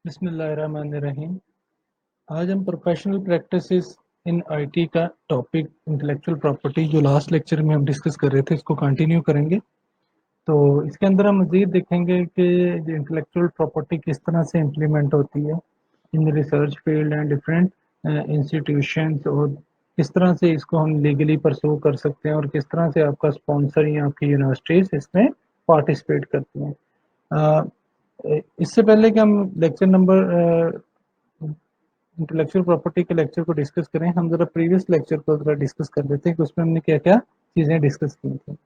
बिस्मिल्लाहिर्रहमानिर्रहीम। आज हम प्रोफेशनल प्रैक्टिसेस इन आईटी का टॉपिक इंटेलेक्चुअल प्रॉपर्टी जो लास्ट लेक्चर में हम डिस्कस कर रहे थे इसको कंटिन्यू करेंगे। तो इसके अंदर हम मज़ीद देखेंगे कि जो इंटेलेक्चुअल प्रॉपर्टी किस तरह से इम्प्लीमेंट होती है in research field and different institutions, और किस तरह से इसको हम लीगली परसू कर सकते हैं और किस तरह से आपका स्पॉन्सर या आपकी यूनिवर्सिटीज़ इसमें पार्टिसिपेट करती हैं। अ, इससे पहले कि हम लेक्चर नंबर इंटेलेक्चुअल प्रॉपर्टी के लेक्चर को डिस्कस करें, हम जरा प्रीवियस लेक्चर को जरा डिस्कस कर लेते हैं कि उसमें हमने क्या क्या चीज़ें डिस्कस की थी।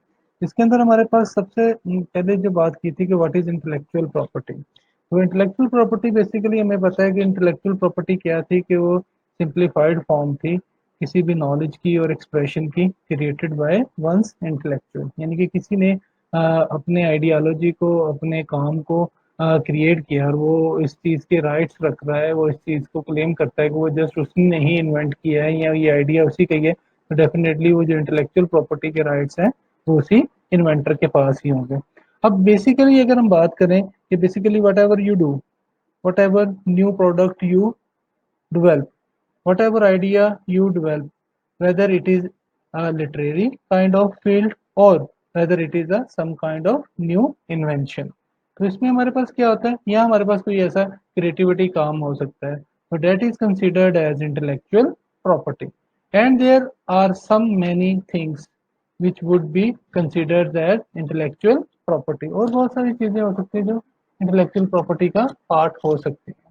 इसके अंदर हमारे पास सबसे पहले जो बात की थी कि व्हाट इज इंटेलेक्चुअल प्रॉपर्टी। तो इंटेलेक्चुअल प्रॉपर्टी बेसिकली हमें पता है कि इंटेलेक्चुअल प्रॉपर्टी क्या थी, कि वो सिंप्लीफाइड फॉर्म थी किसी भी नॉलेज की और एक्सप्रेशन की क्रिएटेड बाय वंस इंटेलेक्चुअल, यानी कि किसी ने अपने आइडियोलॉजी को, अपने काम को क्रिएट किया और वो इस चीज़ के राइट्स रख रहा है, वो इस चीज़ को क्लेम करता है कि वो जस्ट उसने ही इन्वेंट किया है या ये आइडिया उसी का ही है, तो डेफिनेटली वो जो इंटेलेक्चुअल प्रॉपर्टी के राइट्स हैं वो उसी इन्वेंटर के पास ही होंगे। अब बेसिकली अगर हम बात करें कि basically what ever you do, what ever new product you develop, whatever idea you develop, whether it is a literary kind of field or whether it is a some kind of new invention। तो इसमें हमारे पास क्या होता है, यहाँ हमारे पास कोई ऐसा क्रिएटिविटी काम हो सकता है, तो data is considered as intellectual property. And there are some many things which would be considered as intellectual property, और बहुत सारी चीजें हो सकती है जो इंटेलेक्चुअल प्रॉपर्टी का पार्ट हो सकती है।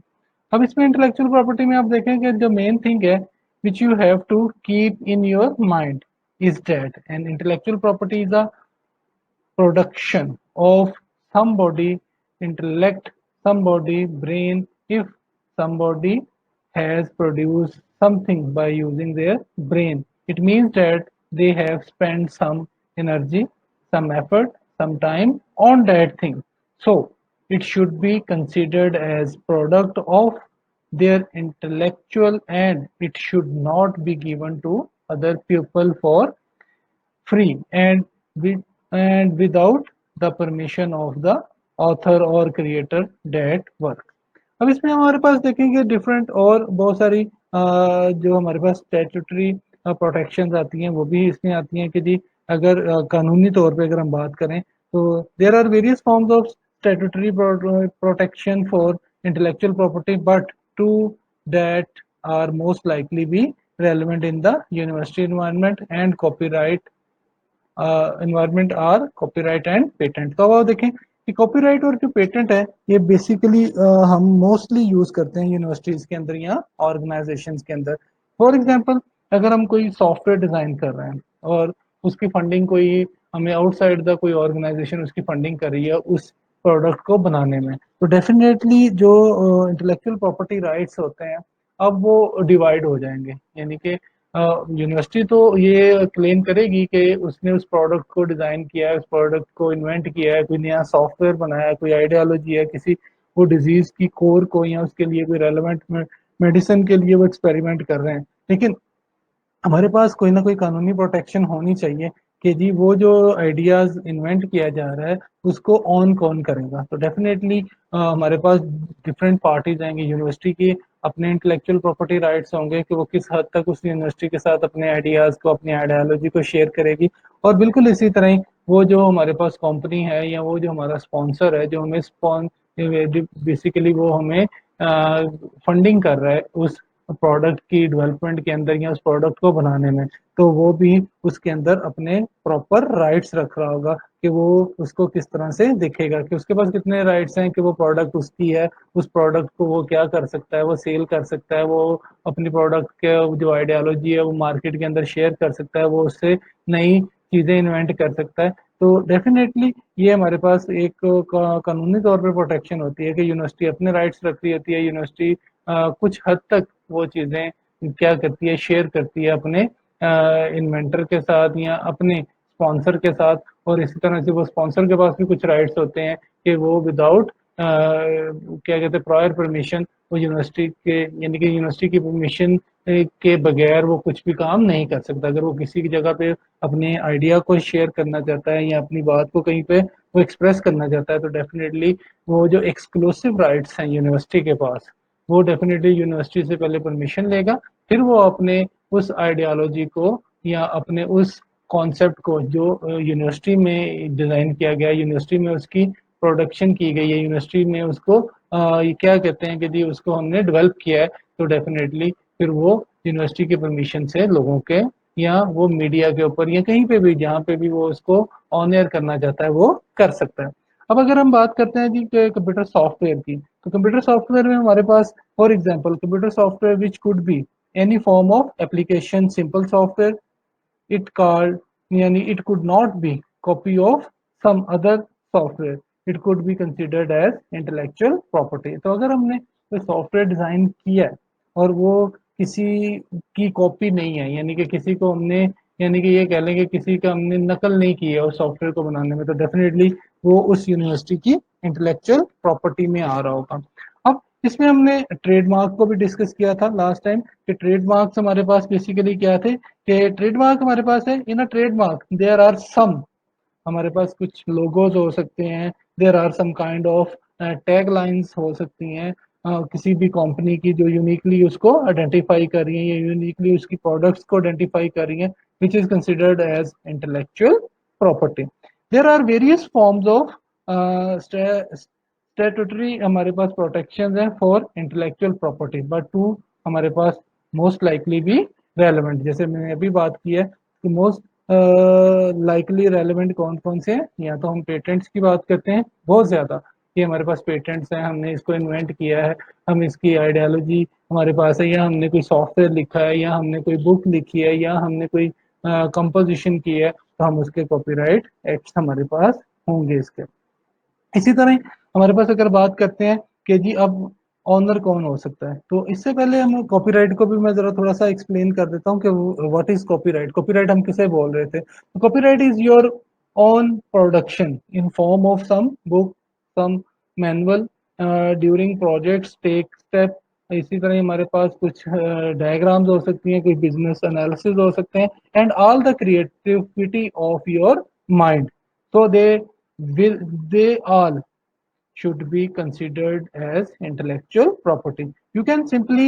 अब इसमें इंटेलेक्चुअल प्रॉपर्टी में आप देखेंगे जो मेन थिंग है which you have to keep in your mind is that an intellectual property is a production of somebody intellect, somebody brain. If somebody has produced something by using their brain, it means that they have spent some energy, some effort, some time on that thing. So it should be considered as product of their intellectual, and it should not be given to other people for free with without the permission of the author or creator that work। अब इसमें हमारे पास देखेंगे different और बहुत सारी जो हमारे पास statutory protections आती हैं वो भी इसमें आती हैं कि जी अगर कानूनी तौर पे अगर हम बात करें तो there are various forms of statutory protection for intellectual property, but two that are most likely be relevant in the university environment and copyright environment are copyright and patent. तो अब आप देखें कि कॉपीराइट और जो पेटेंट है ये basically हम मोस्टली यूज करते हैं यूनिवर्सिटीज के अंदर या ऑर्गेनाइजेशंस के अंदर। फॉर एग्जांपल अगर हम कोई सॉफ्टवेयर डिजाइन कर रहे हैं और उसकी फंडिंग कोई हमें आउटसाइड द कोई ऑर्गेनाइजेशन उसकी फंडिंग कर रही है उस प्रोडक्ट को बनाने में, तो डेफिनेटली जो इंटेलेक्चुअल प्रॉपर्टी राइट्स होते हैं अब वो डिवाइड हो जाएंगे, यानी कि यूनिवर्सिटी तो ये क्लेम करेगी कि उसने उस प्रोडक्ट को डिज़ाइन किया है, उस प्रोडक्ट को इन्वेंट किया है, कोई नया सॉफ्टवेयर बनाया है, कोई आइडियोलॉजी है किसी वो डिजीज की कोर को या उसके लिए कोई रेलेवेंट मेडिसिन के लिए वो एक्सपेरिमेंट कर रहे हैं। लेकिन हमारे पास कोई ना कोई कानूनी प्रोटेक्शन होनी चाहिए कि जी वो जो आइडियाज इन्वेंट किया जा रहा है उसको ऑन कौन करेगा। तो डेफिनेटली हमारे पास डिफरेंट पार्टीज आएंगे, यूनिवर्सिटी के अपने इंटेलेक्चुअल प्रॉपर्टी राइट्स होंगे कि वो किस हद तक उस यूनिवर्सिटी के साथ अपने आइडियाज को, अपनी आइडियोलॉजी को शेयर करेगी, और बिल्कुल इसी तरह ही वो जो हमारे पास कंपनी है या वो जो हमारा स्पॉन्सर है जो हमें बेसिकली वो हमें फंडिंग कर रहा है उस प्रोडक्ट की डेवलपमेंट के अंदर या उस प्रोडक्ट को बनाने में, तो वो भी उसके अंदर अपने प्रॉपर राइट्स रख रहा होगा कि वो उसको किस तरह से दिखेगा, कि उसके पास कितने राइट्स हैं, कि वो प्रोडक्ट उसकी है, उस प्रोडक्ट को वो क्या कर सकता है, वो सेल कर सकता है, वो अपनी प्रोडक्ट के जो आइडियोलॉजी है वो मार्केट के अंदर शेयर कर सकता है, वो उससे नई चीज़ें इन्वेंट कर सकता है। तो डेफिनेटली ये हमारे पास एक कानूनी तौर पर प्रोटेक्शन होती है कि यूनिवर्सिटी अपने राइट्स रख रही होती है, यूनिवर्सिटी कुछ हद तक वो चीज़ें क्या करती है, शेयर करती है अपने इन्वेंटर के साथ या अपने स्पॉन्सर के साथ, और इसी तरह से वो स्पॉन्सर के पास भी कुछ राइट्स होते हैं कि वो विदाउट क्या कहते हैं प्रायर परमिशन वो यूनिवर्सिटी के, यानी कि यूनिवर्सिटी की परमिशन के बगैर वो कुछ भी काम नहीं कर सकता। अगर वो किसी की जगह पे अपने आइडिया को शेयर करना चाहता है या अपनी बात को कहीं पे वो एक्सप्रेस करना चाहता है, तो डेफिनेटली वो जो एक्सक्लूसिव राइट्स हैं यूनिवर्सिटी के पास, वो डेफिनेटली यूनिवर्सिटी से पहले परमिशन लेगा, फिर वो अपने उस आइडियोलॉजी को या अपने उस कॉन्सेप्ट को जो यूनिवर्सिटी में डिज़ाइन किया गया है, यूनिवर्सिटी में उसकी प्रोडक्शन की गई है, यूनिवर्सिटी में उसको ये क्या कहते हैं कि जी उसको हमने डेवलप किया है, तो डेफिनेटली फिर वो यूनिवर्सिटी के परमिशन से लोगों के या वो मीडिया के ऊपर या कहीं पे भी जहाँ पे भी वो उसको ऑन एयर करना चाहता है वो कर सकता है। अब अगर हम बात करते हैं जी कंप्यूटर सॉफ्टवेयर की, तो कंप्यूटर सॉफ्टवेयर में हमारे पास for example computer software which could be any form of application simple software, it called yani it could not be copy of some other software, it could be considered as intellectual property। तो अगर हमने कोई software design किया है और वो किसी की कॉपी नहीं है, यानी कि किसी को हमने यानी कि ये कह लें कि किसी का हमने नकल नहीं की है उस सॉफ्टवेयर को बनाने में, तो डेफिनेटली वो उस यूनिवर्सिटी की इंटेलेक्चुअल प्रॉपर्टी में आ रहा होगा। अब इसमें हमने ट्रेडमार्क को भी डिस्कस किया था लास्ट टाइम कि ट्रेडमार्क्स हमारे पास बेसिकली क्या थे, कि ट्रेडमार्क हमारे पास है। In a trademark there are some, हमारे पास कुछ लोगोज हो सकते हैं, there are some kind of tag lines हो सकती हैं किसी भी कंपनी की जो यूनिकली उसको आइडेंटिफाई कर रही है या यूनिकली उसकी प्रोडक्ट्स को आइडेंटिफाई कर रही है, which is considered as intellectual property. There are various forms of statutory हमारे पास प्रोटेक्शन है for intellectual property, but two हमारे पास मोस्ट लाइकली भी रेलेवेंट, जैसे मैंने अभी बात की है कि मोस्ट लाइकली रेलेवेंट कौन कौन से हैं, या तो हम पेटेंट्स की बात करते हैं बहुत ज़्यादा कि हमारे पास पेटेंट्स हैं, हमने इसको इन्वेंट किया है, हम इसकी आइडियोलॉजी हमारे पास है, या हमने कोई सॉफ्टवेयर लिखा है, या हमने कोई बुक लिखी है, या हमने कोई कंपोजिशन की है, तो हम उसके कॉपीराइट एक्ट हमारे पास होंगे इसके। इसी तरह हमारे पास अगर बात करते हैं कि जी अब ऑनर कौन हो सकता है, तो इससे पहले हम कॉपीराइट को भी मैं जरा थोड़ा सा एक्सप्लेन कर देता हूँ कि व्हाट इज कॉपीराइट। कॉपीराइट हम किसे बोल रहे थे, तो copyright is your own production in form of some book, some manual, during projects take step. इसी तरह हमारे पास कुछ डायग्राम्स हो सकती हैं, कोई बिजनेस एनालिसिस हो सकते हैं, and all the creativity of your mind, so will they all should be considered as intellectual property। You can simply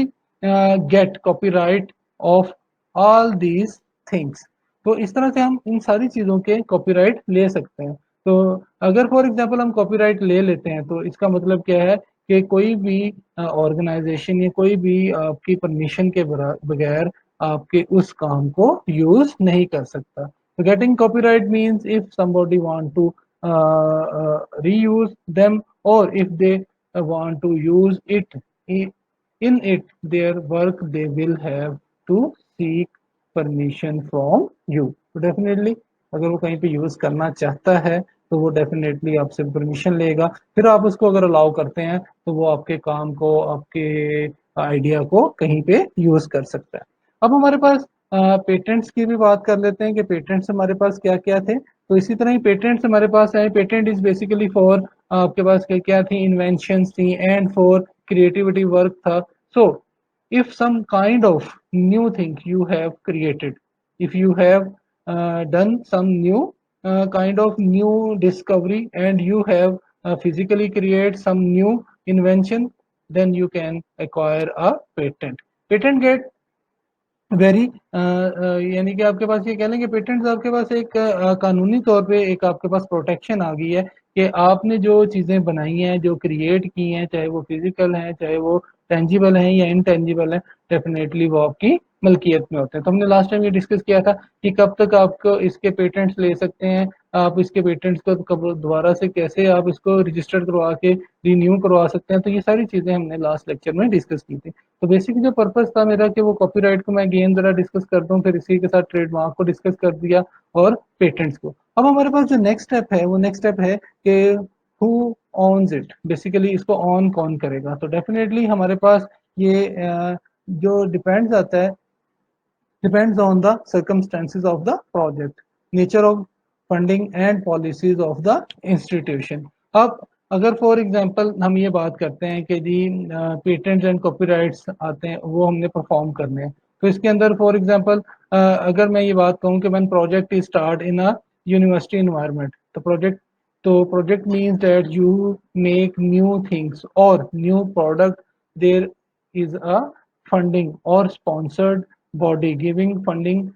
get copyright of all these things। तो इस तरह से हम इन सारी चीज़ों के कॉपीराइट ले सकते हैं। तो अगर फॉर एग्जांपल हम कॉपीराइट ले लेते हैं, तो इसका मतलब क्या है कि कोई भी ऑर्गेनाइजेशन या कोई भी आपकी परमिशन के बगैर आपके उस काम को यूज नहीं कर सकता। तो getting copyright means if somebody want to reuse them, or if they want to use it in it their work, they will have to seek permission from you। तो डेफिनेटली अगर वो कहीं पे यूज करना चाहता है तो वो डेफिनेटली आपसे परमिशन लेगा, फिर आप उसको अगर अलाउ करते हैं तो वो आपके काम को, आपके आइडिया को कहीं पे यूज कर सकता है। अब हमारे पास पेटेंट्स की भी बात कर लेते हैं कि पेटेंट्स हमारे पास क्या क्या थे। तो इसी तरह ही पेटेंट्स हमारे पास है। पेटेंट इज बेसिकली फॉर आपके पास क्या क्या थी, इन्वेंशंस थी एंड फॉर क्रिएटिविटी वर्क था। सो if some kind of new thing you have created, if you have done some new kind of new discovery and you have physically create some new invention, then you can acquire a patent। patent get very यानी कि आपके पास ये कह लें कि patents आपके पास एक कानूनी तौर पे एक आपके पास प्रोटेक्शन आ गई है कि आपने जो चीज़ें बनाई हैं, जो क्रिएट की हैं, चाहे वो फिजिकल हैं, चाहे वो टेंजिबल हैं या इनटेंजिबल हैं, डेफिनेटली वो आपकी मलकियत में होते हैं। तो हमने लास्ट टाइम ये डिस्कस किया था कि कब तक आपको इसके पेटेंट्स ले सकते हैं, आप इसके पेटेंट्स को कब दोबारा से कैसे आप इसको रजिस्टर्ड करवा के रिन्यू करवा सकते हैं। तो ये सारी चीज़ें हमने लास्ट लेक्चर में डिस्कस की थी। तो बेसिकली जो पर्पस था मेरा कि वो कॉपीराइट को मैं अगेन जरा डिस्कस कर दूं, फिर इसी के साथ ट्रेडमार्क को डिस्कस कर दिया और पेटेंट्स को। अब हमारे पास जो नेक्स्ट स्टेप है वो नेक्स्ट स्टेप है कि हु ऑन्स इट, बेसिकली इसको ऑन कौन करेगा। तो डेफिनेटली हमारे पास ये जो डिपेंड्स आता है, depends on the circumstances of the project, nature of funding and policies of the institution। अब अगर फॉर एग्जांपल हम ये बात करते हैं कि जी पेटेंट्स एंड कॉपीराइट्स आते हैं, वो हमने परफॉर्म करने हैं, तो इसके अंदर फॉर एग्जांपल अगर मैं ये बात कहूँ कि when project is start in a university environment, तो project means that you make new things और new product, there is a funding और स्पॉन्सर्ड बॉडी गिविंग फंडिंग।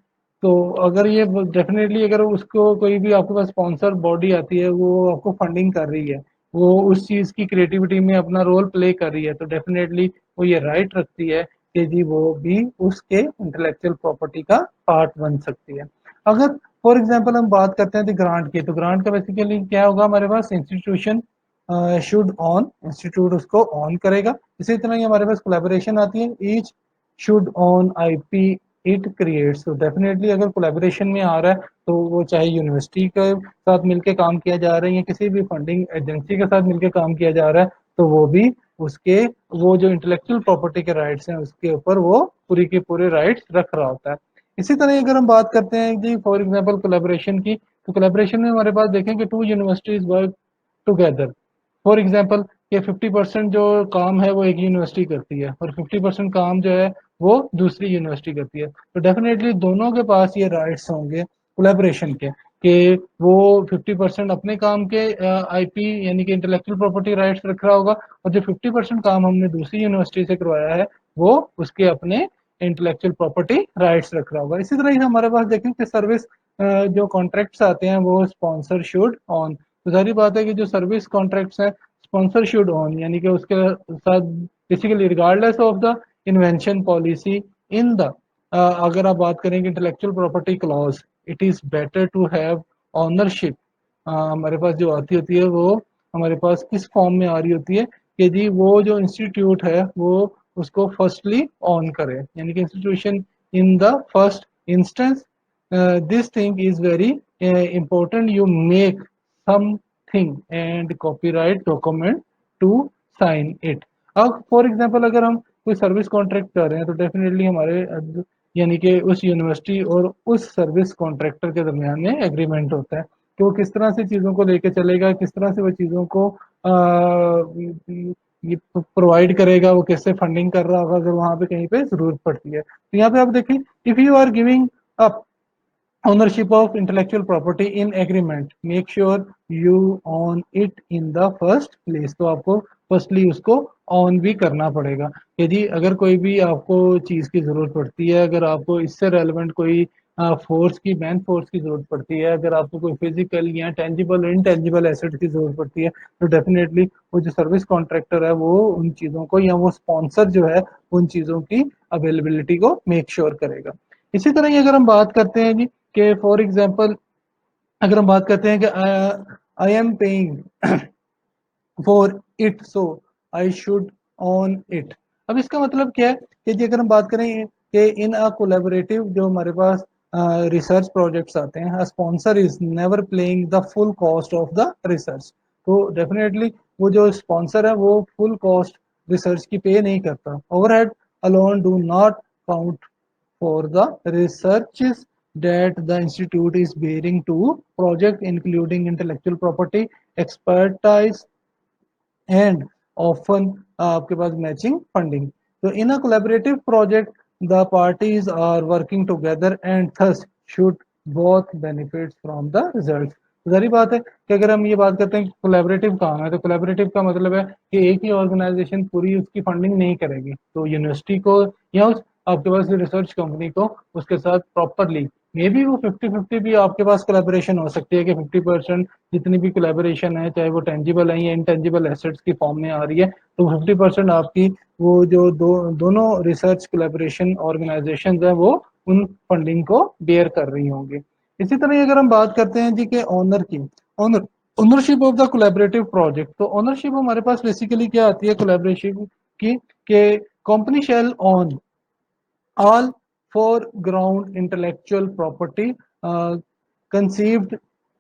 तो अगर ये डेफिनेटली अगर उसको कोई भी आपके पास स्पॉन्सर बॉडी आती है, वो आपको फंडिंग कर रही है, वो उस चीज़ की क्रिएटिविटी में अपना रोल प्ले कर रही है, तो डेफिनेटली वो ये राइट रखती है कि जी वो भी उसके इंटेलेक्चुअल प्रॉपर्टी का पार्ट बन सकती है। अगर फॉर एग्जांपल हम बात करते हैं ग्रांट की, तो ग्रांट का बेसिकली क्या होगा हमारे पास, इंस्टीट्यूशन शुड ऑन, इंस्टीट्यूट उसको ऑन करेगा। इसी तरह ही हमारे पास कोलैबोरेशन आती है, each should on IP it creates. तो डेफिनेटली अगर कोलैबोरेशन में आ रहा है, तो वो चाहे यूनिवर्सिटी के साथ मिलकर काम किया जा रहा है या किसी भी फंडिंग एजेंसी के साथ मिलकर काम किया जा रहा है, तो वो भी उसके वो जो इंटेलेक्चुअल प्रॉपर्टी के राइट्स हैं उसके ऊपर वो पूरी के पूरे राइट्स रख रहा होता है। इसी तरह अगर हम बात करते हैं कि फॉर एग्जांपल कोलैबोरेशन की, तो कोलैबोरेशन में हमारे पास देखें कि two universities work together. For example ये 50% जो काम है वो एक यूनिवर्सिटी करती है और 50% काम जो है वो दूसरी यूनिवर्सिटी करती है, तो डेफिनेटली दोनों के पास ये राइट्स होंगे कोलैबोरेशन के, कि वो 50% अपने काम के आईपी यानी कि इंटेलेक्चुअल प्रॉपर्टी राइट्स रख रहा होगा, और जो 50% काम हमने दूसरी यूनिवर्सिटी से करवाया है वो उसके अपने इंटेलेक्चुअल प्रॉपर्टी राइट्स रख रहा होगा। इसी तरह ही हमारे पास देखें कि सर्विस जो कॉन्ट्रैक्ट्स आते हैं वो स्पॉन्सर शुड ऑन। तो सारी बात है कि जो सर्विस कॉन्ट्रैक्ट्स हैं स्पॉन्सर शुड ऑन, यानी कि उसके साथ basically regardless of the invention policy in the, अगर आप बात करेंगे intellectual property clause, it is better to have ownership. हमारे पास जो आती होती है वो हमारे पास किस फॉर्म में आ रही होती है कि जी वो जो इंस्टीट्यूट है वो उसको फर्स्टली ऑन करे, यानी कि institution in the first instance, this thing is very important, you make something and copyright document to sign it। अब फॉर एग्जांपल अगर हम कोई सर्विस कॉन्ट्रैक्ट कर रहे हैं, तो डेफिनेटली हमारे यानी कि उस यूनिवर्सिटी और उस सर्विस कॉन्ट्रैक्टर के दरमियान में एग्रीमेंट होता है कि वो किस तरह से चीज़ों को लेके चलेगा, किस तरह से वो चीज़ों को ये प्रोवाइड करेगा, वो कैसे फंडिंग कर रहा होगा अगर वहाँ पे कहीं पे ज़रूरत पड़ती है। तो यहाँ पे आप देखिए, if you are giving up ownership of intellectual property in agreement, make sure you own it in the first place। तो आपको फर्स्टली उसको ऑन भी करना पड़ेगा। यदि अगर कोई भी आपको चीज़ की ज़रूरत पड़ती है, अगर आपको इससे रेलिवेंट कोई फोर्स की मैन फोर्स की ज़रूरत पड़ती है, अगर आपको कोई फिजिकल या टेंजिबल इनटेंजिबल एसेट की ज़रूरत पड़ती है, तो डेफिनेटली वो जो सर्विस कॉन्ट्रैक्टर है वो उन चीज़ों को, या वो स्पॉन्सर जो है उन चीज़ों की अवेलेबिलिटी को मेक श्योर करेगा। इसी तरह ही अगर हम बात करते हैं जी कि फॉर एग्जांपल अगर हम बात करते हैं कि I am paying for it, so I should on it. अब इसका मतलब क्या है कि जी अगर हम बात करें कि इन अ कोलैबोरेटिव जो हमारे पास रिसर्च प्रोजेक्ट्स आते हैं, sponsor is never playing the full cost of the research. तो डेफिनेटली वो जो स्पॉन्सर है वो फुल कॉस्ट रिसर्च की पे नहीं करता। Overhead alone do not count for the researches that the institute is bearing to project, including intellectual property expertise and often आपके पास मैचिंग फंडिंग। तो in a collaborative project the parties are working together and thus should both benefits from the result. जारी बात है कि अगर हम ये बात करते हैं कोलैबोरेटिव काम है, तो कोलैबोरेटिव का मतलब है कि एक ही ऑर्गेनाइजेशन पूरी उसकी फंडिंग नहीं करेगी, तो यूनिवर्सिटी को या उस आपके पास रिसर्च कंपनी को उसके साथ प्रॉपरली मे बी वो 50-50 भी आपके पास कोलैबोरेशन हो सकती है कि 50% जितनी भी कोलैबोरेशन है, चाहे वो टेंजिबल है या इनटेंजिबल एसेट्स की फॉर्म में आ रही है, तो 50% आपकी वो जो दोनों रिसर्च कोलैबोरेशन ऑर्गेनाइजेशन है वो उन फंडिंग को बेयर कर रही होंगी। इसी तरह अगर हम बात करते हैं जी के ऑनर की, owner ownership of the collaborative project, तो ओनरशिप हमारे पास बेसिकली क्या आती है कोलैबोरेशन की, के company shall own all foreground intellectual property conceived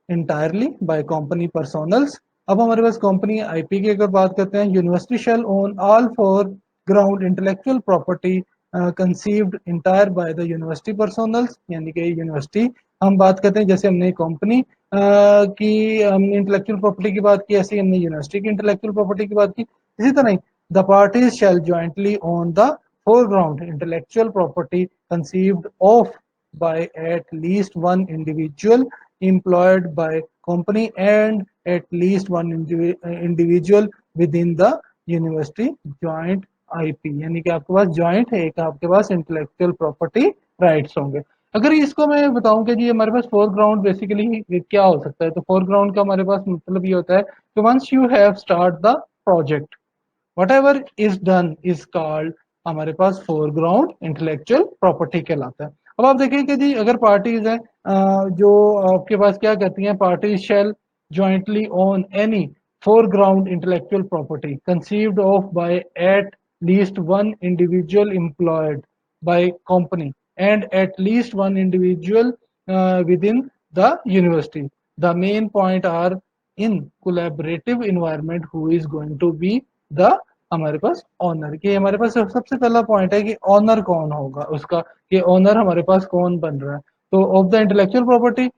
entirely by company personals। अब हमारे पास कंपनी आईपी की अगर बात करते हैं, university shall own all foreground intellectual property conceived entire by the university personnels, यानी कि यूनिवर्सिटी हम बात करते हैं, जैसे हमने कंपनी की हमने इंटेलेक्चुअल प्रॉपर्टी की बात की, ऐसे ही हमने यूनिवर्सिटी की इंटेलेक्चुअल प्रॉपर्टी की बात की। इसी तरह the parties shall jointly own the foreground intellectual property conceived of by at least one individual employed by company and at least one individual within the university joint IP, यानी कि आपके पास joint है, एक आपके पास इंटेलेक्चुअल प्रॉपर्टी राइट्स होंगे। अगर इसको मैं बताऊं कि जी हमारे पास फोरग्राउंड बेसिकली क्या हो सकता है, तो फोरग्राउंड का हमारे पास मतलब ये होता है कि once you have start the project whatever is done is called हमारे पास फोरग्राउंड इंटेलेक्चुअल प्रॉपर्टी कहलाता है। अब आप देखिए कि जी अगर पार्टीज हैं जो आपके पास क्या कहती हैं, parties shall jointly own any foreground intellectual property conceived of by at least one individual employed by company and at least one individual within the university. The main point are in collaborative environment who is going to be the हमारे पास honour, कि हमारे पास सबसे पहला point है कि honour कौन होगा उसका, कि ऑनर हमारे पास कौन बन रहा है। तो of the intellectual property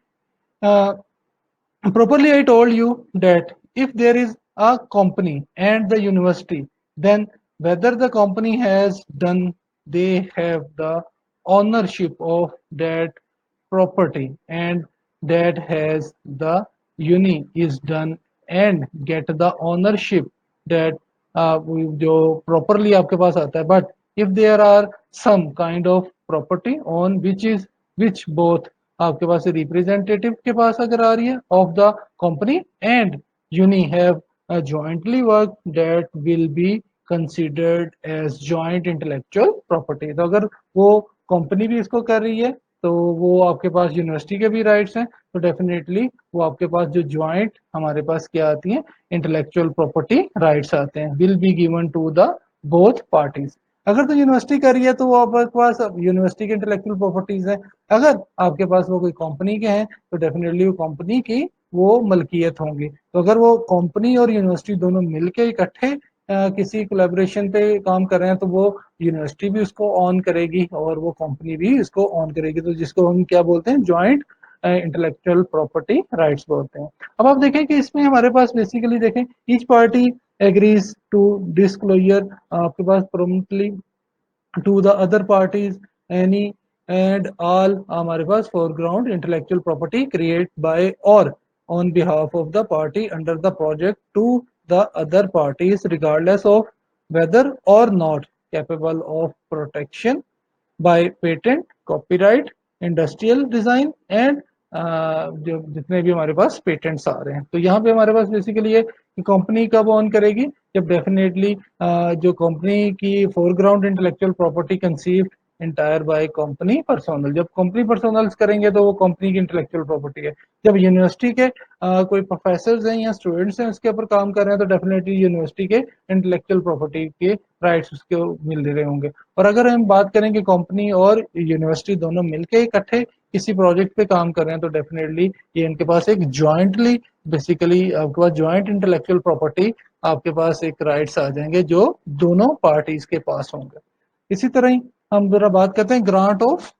properly I told you that if there is a company and the university, then whether the company has done, they have the ownership of that property and that has the uni is done and get the ownership that जो properly आपके पास आता है। but if there are some kind of property on which both आपके पास representative के पास अगर आ रही है of the company and uni have jointly work that will be considered as joint intellectual property. तो अगर वो कंपनी भी इसको कर रही है तो वो आपके पास यूनिवर्सिटी के भी राइट्स हैं, तो डेफिनेटली वो आपके पास जो ज्वाइंट हमारे पास क्या आती हैं, इंटेलेक्चुअल प्रॉपर्टी राइट्स आते हैं, will be given to the both parties. अगर तो यूनिवर्सिटी कर रही है तो वो आपके पास यूनिवर्सिटी की इंटेलेक्चुअल प्रॉपर्टीज है, अगर आपके पास वो कोई कंपनी के हैं तो डेफिनेटली वो कंपनी की वो मलकियत होंगी। तो अगर वो कंपनी और यूनिवर्सिटी दोनों मिलके इकट्ठे किसी कोलेबोरेशन पे काम कर रहे हैं तो वो यूनिवर्सिटी भी उसको ऑन करेगी और वो कंपनी भी इसको ऑन करेगी, तो जिसको हम क्या बोलते हैं, जॉइंट इंटेलेक्चुअल प्रॉपर्टी राइट्स बोलते हैं। अब आप देखें कि इसमें हमारे पास बेसिकली देखें each party agrees to disclosure आपके पास प्रोम्प्टली to the other parties any and all हमारे पास foreground intellectual property created by or on behalf of the party under the project to the other parties regardless of whether or not capable of protection by patent, copyright, industrial design and जो जितने भी हमारे पास patents आ रहे हैं। तो यहाँ पे हमारे पास बेसिकली ये कि कंपनी कब ऑन करेगी, जब डेफिनेटली जो कंपनी की foreground intellectual property conceive entire by company personal, जब कंपनी पर्सनल्स करेंगे तो वो कंपनी की इंटेलेक्चुअल प्रॉपर्टी है। जब यूनिवर्सिटी के कोई प्रोफेसर हैं या स्टूडेंट्स हैं उसके ऊपर काम कर रहे हैं तो डेफिनेटली यूनिवर्सिटी के इंटेलेक्चुअल प्रॉपर्टी के राइट्स उसके मिल रहे होंगे। और अगर हम बात करें कि कंपनी और यूनिवर्सिटी दोनों मिलकर इकट्ठे किसी प्रोजेक्ट पे काम कर रहे हैं तो डेफिनेटली ये इनके पास एक ज्वाइंटली बेसिकली आपके पास ज्वाइंट इंटेलेक्चुअल प्रॉपर्टी आपके पास एक राइट्स आ जाएंगे जो दोनों पार्टीज के पास होंगे। इसी तरह ही हम जरा बात करते हैं ग्रांट ऑफ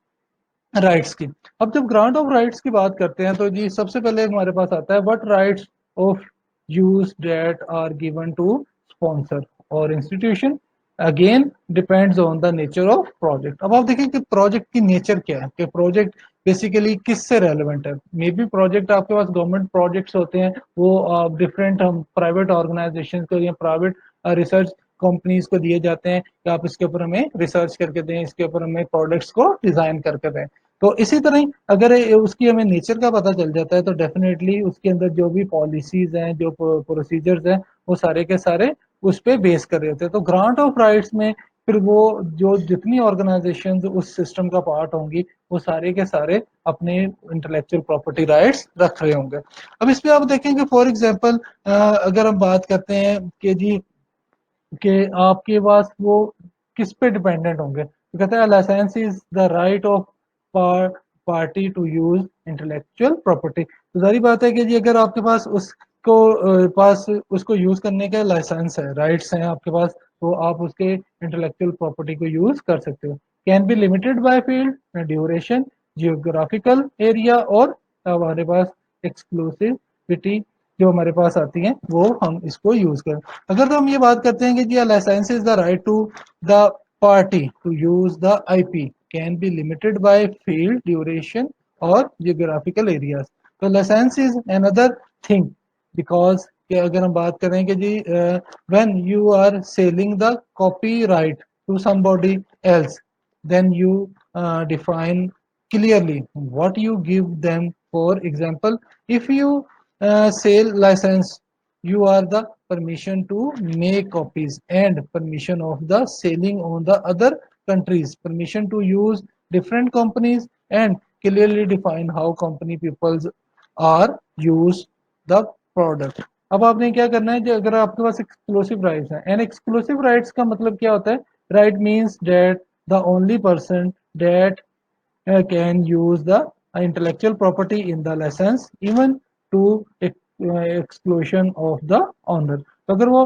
राइट्स की। अब जब ग्रांट ऑफ राइट्स की बात करते हैं तो जी सबसे पहले हमारे पास आता है what rights of use that are given to sponsor और institution, again depends on the nature of project. अब आप देखिए कि प्रोजेक्ट की नेचर क्या है, कि प्रोजेक्ट बेसिकली किससे रेलेवेंट है। मे बी प्रोजेक्ट आपके पास गवर्नमेंट प्रोजेक्ट्स होते हैं, वो डिफरेंट हम प्राइवेट ऑर्गेनाइजेशन को या प्राइवेट रिसर्च कंपनीज को दिए जाते हैं कि आप इसके ऊपर हमें रिसर्च करके दें, इसके ऊपर हमें प्रोडक्ट्स को डिजाइन करके दें। तो इसी तरह ही अगर उसकी हमें नेचर का पता चल जाता है तो डेफिनेटली उसके अंदर जो भी पॉलिसीज हैं, जो प्रोसीजर्स हैं, वो सारे के सारे उस पर बेस कर रहे होते हैं। तो ग्रांट ऑफ राइट्स में फिर वो जो जितनी ऑर्गेनाइजेशन उस सिस्टम का पार्ट होंगी वो सारे के सारे अपने इंटेलेक्चुअल प्रॉपर्टी राइट्स रख रहे होंगे। अब इस पे आप देखेंगे फॉर एग्जांपल अगर हम बात करते हैं कि जी कि आपके पास वो किस पे डिपेंडेंट होंगे, तो कहते हैं licence is the right of party to use intellectual property. तो सारी बात है कि जी अगर आपके पास उसको पास उसको यूज करने का लाइसेंस है, राइट्स हैं आपके पास, तो आप उसके इंटेलेक्चुअल प्रॉपर्टी को यूज कर सकते हो। Can be limited by field, duration, geographical area और हमारे पास एक्सक्लूसिविटी जो हमारे पास आती है वो हम इसको यूज करें। अगर तो हम ये बात करते हैं कि जी license is the right to the party to use the IP can be limited by field, duration, or geographical areas. तो license is another thing because कि अगर हम बात करें कि जी when you are selling the copyright to somebody else, then you define clearly what you give them. For example, if you sell license, you are the permission to make copies and permission of the selling on the other countries, permission to use different companies, and clearly define how company peoples are use the product. अब आपने क्या करना है, जो अगर आपके पास exclusive rights हैं, and exclusive rights का मतलब क्या होता है? Right means that the only person that can use the intellectual property in the license even to exclusion of the owner. तो अगर वो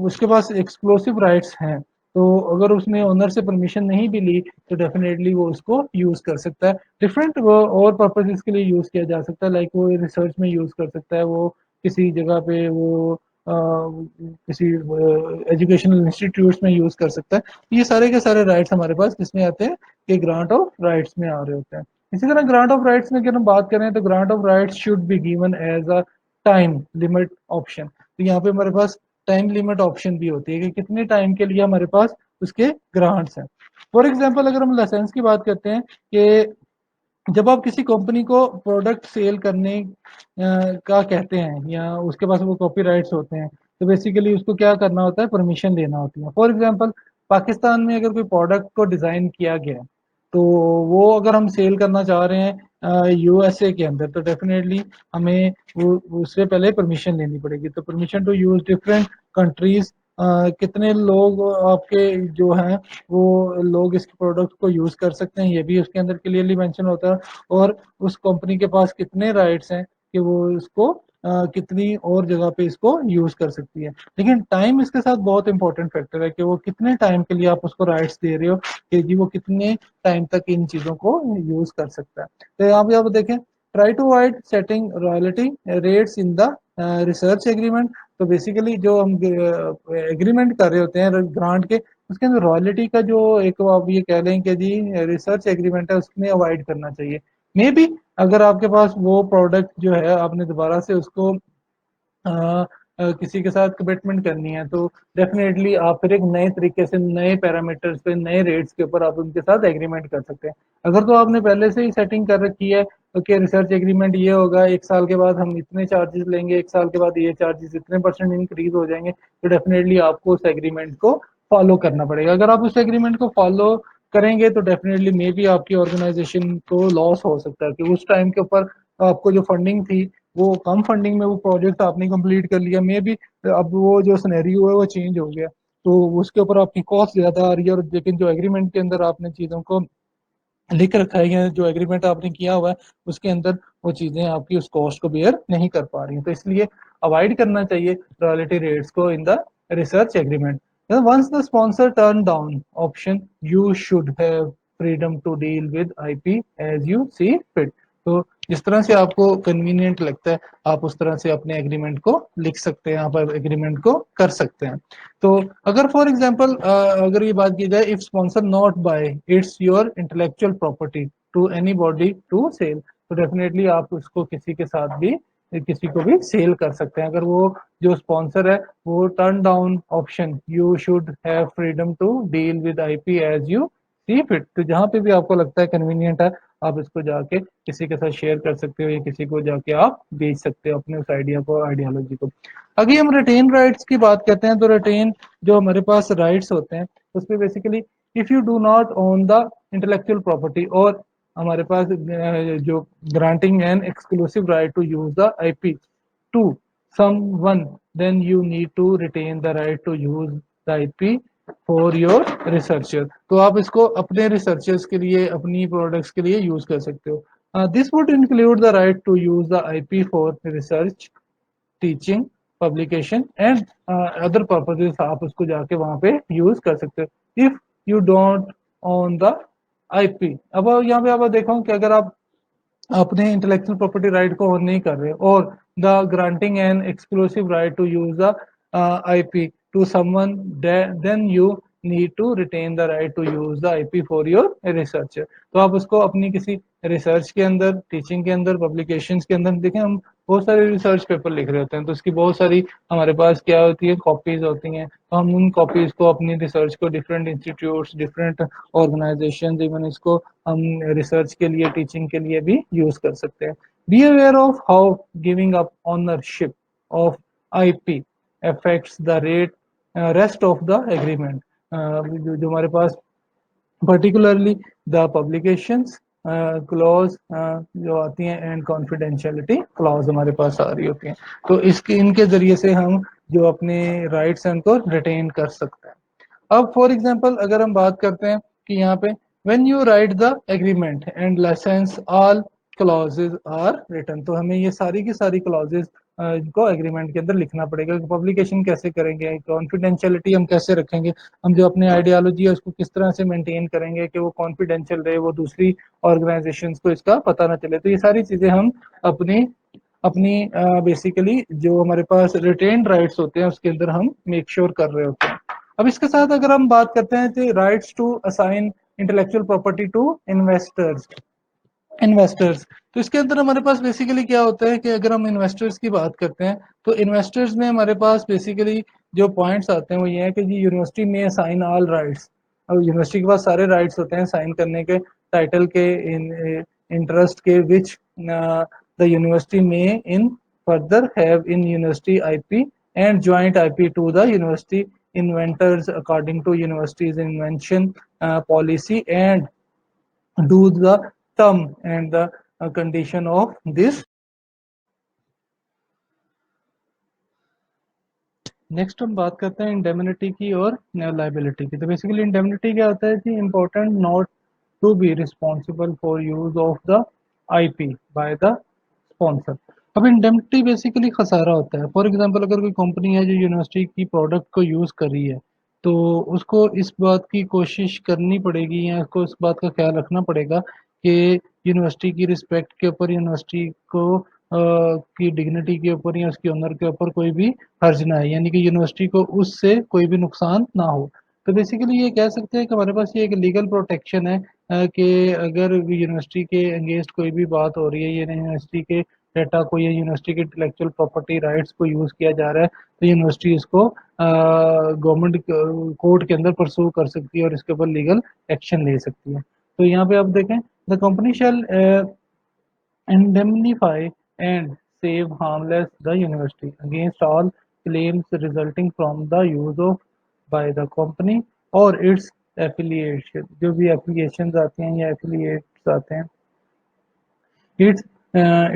उसके पास एक्सक्लूसिव राइट्स हैं, तो अगर उसने ओनर से परमिशन नहीं भी ली तो डेफिनेटली वो उसको यूज कर सकता है। डिफरेंट और पर्पजेस के लिए यूज किया जा सकता है, लाइक वो रिसर्च में यूज कर सकता है, वो किसी जगह पे वो किसी एजुकेशनल इंस्टीट्यूट्स में यूज कर सकता है। ये सारे के सारे राइट्स हमारे पास किसमें आते हैं? कि ग्रांट ऑफ राइट्स में आ रहे होते हैं। इसी तरह ग्रांट ऑफ राइट्स में अगर हम बात करें तो grant of rights should be given as a time limit option. तो यहाँ पे हमारे पास टाइम लिमिट ऑप्शन भी होती है कि कितने टाइम के लिए हमारे पास उसके ग्रांट्स हैं। फॉर एग्जाम्पल अगर हम लाइसेंस की बात करते हैं कि जब आप किसी कंपनी को प्रोडक्ट सेल करने का कहते हैं या उसके पास वो कॉपीराइट्स होते हैं, तो बेसिकली उसको क्या करना होता है? परमिशन लेना होती है। फॉर एग्जांपल पाकिस्तान में अगर कोई प्रोडक्ट को डिज़ाइन किया गया है, तो वो अगर हम सेल करना चाह रहे हैं यूएसए के अंदर, तो डेफिनेटली हमें वो उससे पहले परमिशन लेनी पड़ेगी। तो permission to use different countries, कितने लोग आपके जो हैं वो लोग इस प्रोडक्ट को यूज कर सकते हैं, ये भी उसके अंदर क्लियरली मेंशन होता है। और उस कंपनी के पास कितने राइट्स हैं कि वो इसको कितनी और जगह पे इसको यूज कर सकती है। लेकिन टाइम इसके साथ बहुत इंपॉर्टेंट फैक्टर है कि वो कितने टाइम के लिए आप उसको राइट्स दे रहे हो, कि जी वो कितने टाइम तक इन चीजों को यूज कर सकता है। तो यहाँ पे आप देखें, try to avoid setting royalty rates in the research agreement. तो बेसिकली जो हम एग्रीमेंट कर रहे होते हैं ग्रांट के, उसके अंदर रॉयल्टी का जो एक आप ये कह लें कि जी रिसर्च एग्रीमेंट है, उसमें अवॉइड करना चाहिए। मे बी अगर आपके पास वो प्रोडक्ट जो है आपने दोबारा से उसको किसी के साथ कमिटमेंट करनी है, तो डेफिनेटली आप फिर एक नए तरीके से नए पैरामीटर्स पे नए रेट्स के ऊपर आप उनके साथ एग्रीमेंट कर सकते हैं। अगर तो आपने पहले से ही सेटिंग कर रखी है कि रिसर्च एग्रीमेंट ये होगा, 1 साल के बाद हम इतने चार्जेस लेंगे, 1 साल के बाद ये चार्जेस इतने परसेंट इंक्रीज हो जाएंगे, तो डेफिनेटली आपको उस एग्रीमेंट को फॉलो करना पड़ेगा। अगर आप उस एग्रीमेंट को फॉलो करेंगे तो डेफिनेटली मे बी आपकी ऑर्गेनाइजेशन को लॉस हो सकता है, कि उस टाइम के ऊपर आपको जो फंडिंग थी वो कम फंडिंग में वो प्रोजेक्ट आपने कंप्लीट कर लिया, मे बी अब वो जो सिनेरियो है वो चेंज हो गया, तो उसके ऊपर आपकी कॉस्ट ज्यादा आ रही है। और लेकिन जो एग्रीमेंट के अंदर आपने चीजों को लिख रखा है या जो एग्रीमेंट आपने किया हुआ है उसके अंदर वो चीजें आपकी उस कॉस्ट को बेयर नहीं कर पा रही हैं, तो इसलिए अवॉइड करना चाहिए रॉयल्टी रेट्स को in the research agreement. Once the sponsor turn down option, you should have freedom to deal with IP as you see fit. तो जिस तरह से आपको कन्वीनियंट लगता है आप उस तरह से अपने एग्रीमेंट को लिख सकते हैं, आप एग्रीमेंट को कर सकते हैं। तो अगर फॉर एग्जांपल अगर ये बात की जाए, if sponsor not buy its your intellectual property to anybody to sell, तो डेफिनेटली आप उसको किसी के साथ भी किसी को भी सेल कर सकते हैं। अगर वो जो स्पॉन्सर है वो turn down option, you should have freedom to deal with IP as you see fit, तो जहां पे भी आपको लगता है कन्वीनियंट है आप इसको जाके किसी के साथ शेयर कर सकते हो या किसी को जाके आप बेच सकते हो अपने उस आइडिया को, आइडियोलॉजी को। अगर हम रिटेन राइट्स की बात करते हैं, तो रिटेन जो हमारे पास राइट्स होते हैं उसमें basically if you do not own the intellectual property, और हमारे पास जो granting an exclusive right to use the IP to someone, then you need to retain the right to use the IP for your researcher. तो आप इसको अपने researchers के लिए अपनी प्रोडक्ट्स के लिए यूज कर सकते हो। This would include the right to use the IP for research, teaching, publication and other purposes, आप उसको जाके वहां पे यूज कर सकते हो if you don't own the IP. अब यहाँ पे आप देखो कि अगर आप अपने इंटेलेक्चुअल प्रॉपर्टी राइट को ऑन नहीं कर रहे और the granting an exclusive right to use the IP to someone, then you need to retain the right to use the IP for your research. तो आप उसको अपनी किसी रिसर्च के अंदर, टीचिंग के अंदर, पब्लिकेशंस के अंदर देखें, हम बहुत सारे रिसर्च पेपर लिख रहे होते हैं, तो उसकी बहुत सारी हमारे पास क्या होती है, कॉपीज होती हैं। तो हम उन कॉपीज को, अपनी रिसर्च को different institutes, different organisation, even इसको हम रिसर्च के लिए, टीचिंग के लिए भी यूज कर सकते हैं। Be aware of how giving up ownership of IP affects the rate rest of the agreement। जो हमारे पास पर्टिकुलरली द पब्लिकेशंस क्लॉज जो आती हैं, एंड कॉन्फिडेंशियलिटी क्लॉज हमारे पास आ रही होती हैं। तो इसके, इनके जरिए से हम जो अपने राइट्स हैं उनको रिटेन कर सकते हैं। अब फॉर एग्जांपल अगर हम बात करते हैं कि यहाँ पे when you write the agreement and licence all clauses are written, तो हमें ये सारी की सारी क्लॉजेज को एग्रीमेंट के अंदर लिखना पड़ेगा। पब्लिकेशन कैसे करेंगे, कॉन्फिडेंशियलिटी हम कैसे रखेंगे, हम जो अपनी आइडियोलॉजी है उसको किस तरह से मेंटेन करेंगे कि वो कॉन्फिडेंशियल रहे, वो दूसरी ऑर्गेनाइजेशंस को इसका पता ना चले। तो ये सारी चीजें हम अपनी अपनी बेसिकली जो हमारे पास रिटेन्ड राइट्स होते हैं उसके अंदर हम मेक श्योर कर रहे होते हैं। अब इसके साथ अगर हम बात करते हैं तो rights to assign intellectual property to investors. Investors, तो इसके अंदर हमारे पास बेसिकली क्या होता है कि अगर हम इन्वेस्टर्स की बात करते हैं तो इन्वेस्टर्स में हमारे पास बेसिकली जो पॉइंट्स आते हैं वो ये है कि जी यूनिवर्सिटी में साइन ऑल राइट्स। अब यूनिवर्सिटी के पास सारे राइट्स होते हैं साइन करने के, टाइटल के, इन इंटरेस्ट के, विच द यूनिवर्सिटी में in further have in university IP and joint IP to the university inventors according to university's invention policy and do the term and the condition of this। Next हम बात करते हैं indemnity की और liability की। तो basically indemnity क्या होता है कि important not to be responsible for use of the IP by the sponsor. अब इंडेमनिटी बेसिकली खसारा होता है। फॉर एग्जांपल अगर कोई कंपनी है जो यूनिवर्सिटी की प्रोडक्ट को यूज़ कर रही है, तो उसको इस बात की कोशिश करनी पड़ेगी या उसको इस बात का ख्याल रखना पड़ेगा कि यूनिवर्सिटी की रिस्पेक्ट के ऊपर, यूनिवर्सिटी को की डिग्निटी के ऊपर या उसके ऑनर के ऊपर कोई भी हर्ज ना है, यानी कि यूनिवर्सिटी को उससे कोई भी नुकसान ना हो। तो बेसिकली ये कह सकते हैं कि हमारे पास ये एक लीगल प्रोटेक्शन है कि अगर यूनिवर्सिटी के अगेंस्ट कोई भी बात हो रही है, या यूनिवर्सिटी के डाटा को या यूनिवर्सिटी के इंटेलेक्चुअल प्रॉपर्टी राइट्स को यूज़ किया जा रहा है, तो यूनिवर्सिटी इसको गवर्नमेंट कोर्ट के अंदर परसू कर सकती है और इसके ऊपर लीगल एक्शन ले सकती है। तो यहाँ पे आप देखें, the company shall indemnify and save harmless the university against all claims resulting from the use of by the company or its affiliation। जो भी एप्लीकेशन आते हैं या एफिलिएट्स आते हैं,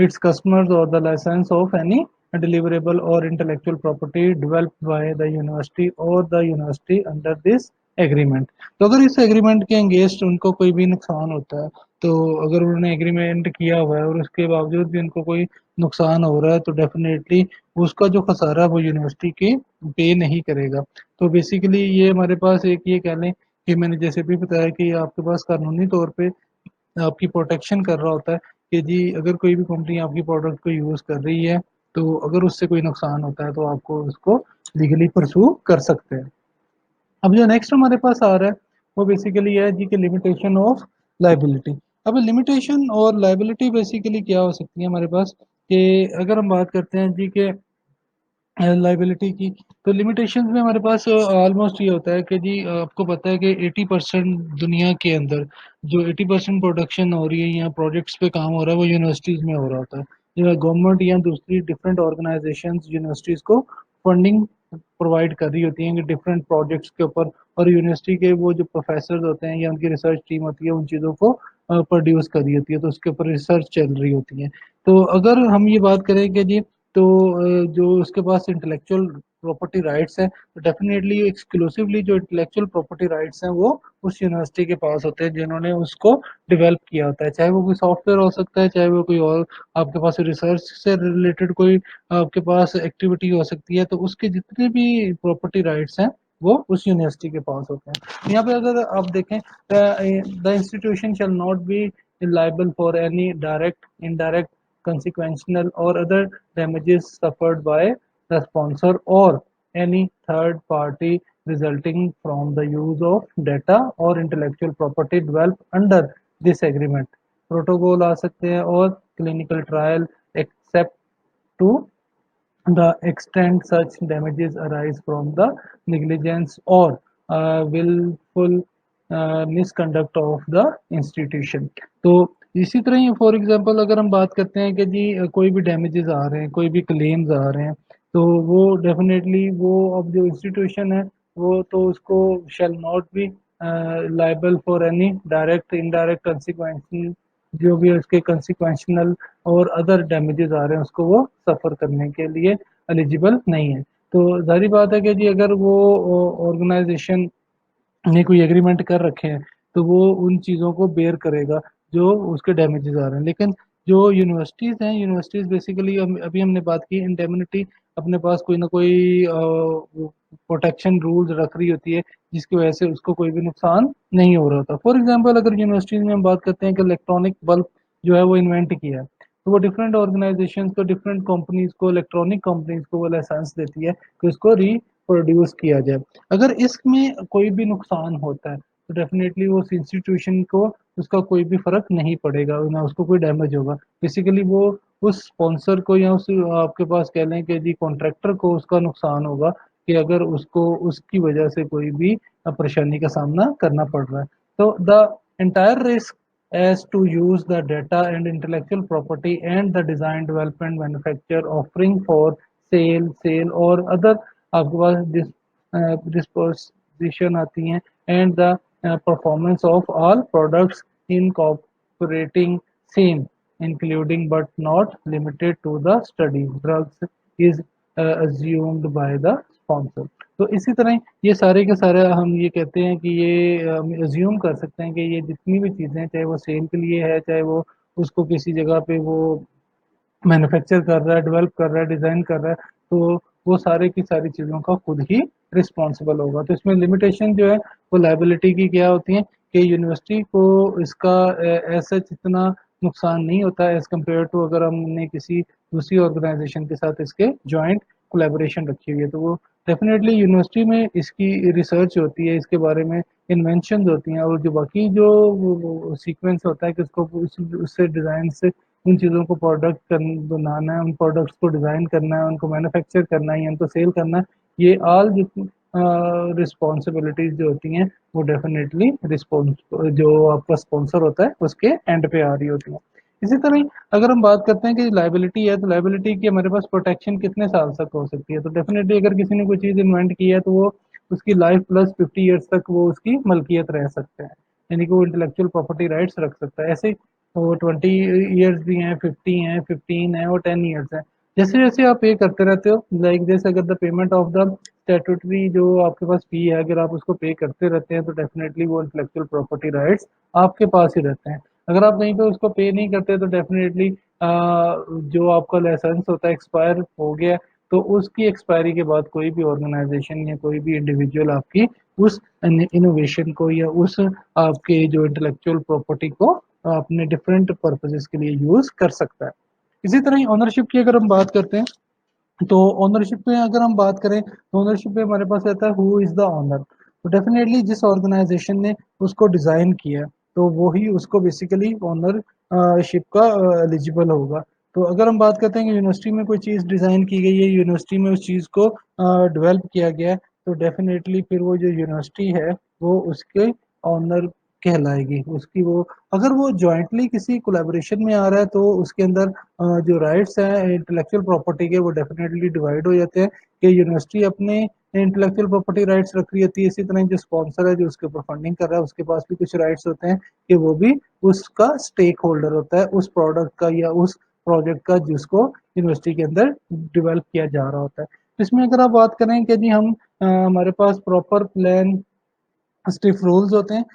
its customers or the license of any deliverable or intellectual property developed by the university or the university under this agreement. तो अगर इस एग्रीमेंट के अगेंस्ट उनको कोई भी नुकसान होता है, तो अगर उन्होंने एग्रीमेंट किया हुआ है और उसके बावजूद भी उनको कोई नुकसान हो रहा है, तो डेफिनेटली उसका जो खसारा है वो यूनिवर्सिटी के पे नहीं करेगा। तो बेसिकली ये हमारे पास एक ये कह लें कि मैंने जैसे भी बताया कि आपके पास कानूनी तौर पे आपकी प्रोटेक्शन कर रहा होता है कि जी अगर कोई भी कंपनी आपकी प्रोडक्ट को यूज़ कर रही है, तो अगर उससे कोई नुकसान होता है तो आपको उसको लीगली परसू कर सकते हैं। अब जो नेक्स्ट हमारे पास आ रहा है वो बेसिकली है जी कि लिमिटेशन ऑफ लाइबिलिटी। अब लिमिटेशन और लाइबिलिटी बेसिकली क्या हो सकती है हमारे पास, कि अगर हम बात करते हैं जी के लाइबिलिटी की, तो लिमिटेशंस में हमारे पास ऑलमोस्ट ये होता है कि जी आपको पता है कि 80% दुनिया के अंदर जो 80% प्रोडक्शन हो रही है या प्रोजेक्ट्स पे काम हो रहा है वो यूनिवर्सिटीज़ में हो रहा होता है। जो गवर्नमेंट या दूसरी डिफरेंट ऑर्गेनाइजेशंस यूनिवर्सिटीज़ को फंडिंग प्रोवाइड कर रही होती हैं कि डिफरेंट प्रोजेक्ट्स के ऊपर, और यूनिवर्सिटी के वो जो प्रोफेसर होते हैं या उनकी रिसर्च टीम होती है उन चीज़ों को प्रोड्यूस कर रही होती है, तो उसके ऊपर रिसर्च चल रही होती है। तो अगर हम ये बात करें कि जी तो जो उसके पास इंटेलेक्चुअल प्रॉपर्टी राइट्स हैं, तो डेफिनेटली एक्सक्लूसिवली जो इंटेलेक्चुअल प्रॉपर्टी राइट्स हैं वो उस यूनिवर्सिटी के पास होते हैं जिन्होंने उसको डेवलप किया होता है। चाहे वो कोई सॉफ्टवेयर हो सकता है, चाहे वो कोई और आपके पास रिसर्च से रिलेटेड कोई आपके पास एक्टिविटी हो सकती है, तो उसके जितने भी प्रॉपर्टी राइट्स हैं वो उस यूनिवर्सिटी के पास होते हैं। यहाँ पे अगर आप देखें, the institution shall not be liable for any direct, indirect, consequential or other damages suffered by the sponsor or any third party resulting from the use of data or intellectual property developed under this agreement. Protocol आ सकते हैं और clinical trial except to the extent such damages arise from the negligence or willful misconduct of the institution. तो इसी तरह ही for example अगर हम बात करते हैं कि जी कोई भी डैमेजेस आ रहे हैं, कोई भी क्लेम्स आ रहे हैं, तो वो डेफिनेटली वो अब जो इंस्टीट्यूशन है वो तो उसको shall not be liable for any direct indirect consequence, जो भी उसके कंसिक्वेंशनल और अदर डैमेजेस आ रहे हैं उसको वो सफ़र करने के लिए एलिजिबल नहीं है। तो ज़ाहिर बात है कि जी अगर वो ऑर्गेनाइजेशन ने कोई एग्रीमेंट कर रखे हैं तो वो उन चीज़ों को बेयर करेगा जो उसके डैमेजेस आ रहे हैं। लेकिन जो यूनिवर्सिटीज़ हैं, यूनिवर्सिटीज़ बेसिकली अभी हमने बात की इंडेमनिटी अपने पास कोई ना कोई प्रोटेक्शन रूल्स रख रही होती है जिसकी वजह से उसको कोई भी नुकसान नहीं हो रहा होता। फॉर एग्जांपल अगर यूनिवर्सिटीज़ में हम बात करते हैं कि इलेक्ट्रॉनिक बल्ब जो है वो इन्वेंट किया है, तो वो डिफरेंट ऑर्गेनाइजेशंस को, डिफरेंट कंपनीज को, इलेक्ट्रॉनिक कंपनीज को वो लाइसेंस देती है कि उसको रिप्रोड्यूस किया जाए। अगर इसमें कोई भी नुकसान होता है तो डेफिनेटली उस इंस्टीट्यूशन को उसका कोई भी फर्क नहीं पड़ेगा, ना उसको कोई डैमेज होगा। बेसिकली वो उस स्पॉन्सर को या उस आपके पास कह लें कि जी कॉन्ट्रैक्टर को उसका नुकसान होगा कि अगर उसको उसकी वजह से कोई भी परेशानी का सामना करना पड़ रहा है। तो the entire risk as to use the data and intellectual property and the design development manufacture offering for sale or other आपके पास disposition आती हैं and the performance of all products incorporating same including but not limited to the study drugs is assumed by the sponsor। तो इसी तरह ये सारे के सारे हम ये कहते हैं कि ये हम अज्यूम कर सकते हैं कि ये जितनी भी चीज़ें हैं, चाहे वो सेल के लिए है, चाहे वो उसको किसी जगह पे वो मैन्युफैक्चर कर रहा है, डेवलप कर रहा है, डिज़ाइन कर रहा है, तो वो सारे की सारी चीज़ों का खुद ही रिस्पॉन्सिबल होगा। तो इसमें लिमिटेशन जो है वो लायबिलिटी की क्या होती है कि यूनिवर्सिटी को इसका ऐसा इतना नुकसान नहीं होता है एज़ कम्पेयर टू अगर हमने किसी दूसरी ऑर्गेनाइजेशन के साथ इसके जॉइंट कोलैबोरेशन रखी हुई है। तो वो डेफिनेटली यूनिवर्सिटी में इसकी रिसर्च होती है, इसके बारे में इन्वेंशंस होती हैं और जो बाकी जो सीक्वेंस होता है कि उसको उससे डिज़ाइन से उन चीज़ों को प्रोडक्ट बनाना है, उन प्रोडक्ट्स को डिज़ाइन करना है, उनको मैन्युफैक्चर करना है या उनको सेल करना है, ये ऑल जितनी रिस्पॉन्सिबिलिटीज़ जो होती हैं वो डेफिनेटली रिस्पॉन्स जो आपका स्पॉन्सर होता है उसके एंड पे आ रही होती है। इसी तरह ही अगर हम बात करते हैं कि लायबिलिटी है तो लायबिलिटी की हमारे पास प्रोटेक्शन कितने साल तक हो सकती है, तो डेफिनेटली अगर किसी ने कोई चीज़ इन्वेंट की है तो वो उसकी लाइफ प्लस 50 ईयर्स तक वो उसकी मलकियत रह सकते हैं, यानी कि वो इंटेलेक्चुअल प्रॉपर्टी राइट्स रख सकता है। ऐसे वो 20 ईयर्स भी हैं, 50 हैं, 15 हैं और 10 ईयर्स हैं। जैसे जैसे आप पे करते रहते हो, लाइक जैसे अगर the payment of the statutory जो आपके पास फी है अगर आप उसको पे करते रहते हैं तो डेफिनेटली वो इंटेलेक्चुअल प्रॉपर्टी राइट्स आपके पास ही रहते हैं। अगर आप कहीं पे उसको पे नहीं करते तो डेफिनेटली जो आपका लाइसेंस होता है एक्सपायर हो गया, तो उसकी एक्सपायरी के बाद कोई भी ऑर्गेनाइजेशन या कोई भी इंडिविजुअल आपकी उस इनोवेशन को या उस आपके जो इंटेलेक्चुअल प्रॉपर्टी को अपने डिफरेंट पर्पजेस के लिए यूज कर सकता है। इसी तरह ही ओनरशिप की अगर हम बात करते हैं तो ओनरशिप में अगर हम बात करें तो ओनरशिप में हमारे पास रहता है हु इज़ द ओनर। तो डेफिनेटली जिस ऑर्गेनाइजेशन ने उसको डिज़ाइन किया है तो वो ही उसको बेसिकली ओनरशिप का एलिजिबल होगा। तो अगर हम बात करते हैं कि यूनिवर्सिटी में कोई चीज़ डिज़ाइन की गई है, यूनिवर्सिटी में उस चीज़ को डेवलप किया गया है, तो डेफिनेटली फिर वो जो यूनिवर्सिटी है वो उसके ओनर कहलाएगी। उसकी वो अगर वो जॉइंटली किसी कोलैबोरेशन में आ रहा है तो उसके अंदर जो राइट्स हैं इंटेलेक्चुअल प्रॉपर्टी के वो डेफिनेटली डिवाइड हो जाते हैं कि यूनिवर्सिटी अपने इंटेलेक्चुअल प्रॉपर्टी राइट्स रख रही होती है, इसी तरह जो स्पॉन्सर है जो उसके ऊपर फंडिंग कर रहा है उसके पास भी कुछ राइट्स होते हैं कि वो भी उसका स्टेक होल्डर होता है उस प्रोडक्ट का या उस प्रोजेक्ट का जिसको यूनिवर्सिटी के अंदर डेवलप किया जा रहा होता है। इसमें अगर आप बात करें कि जी हम हमारे पास प्रॉपर प्लान स्टिफ रूल्स होते हैं,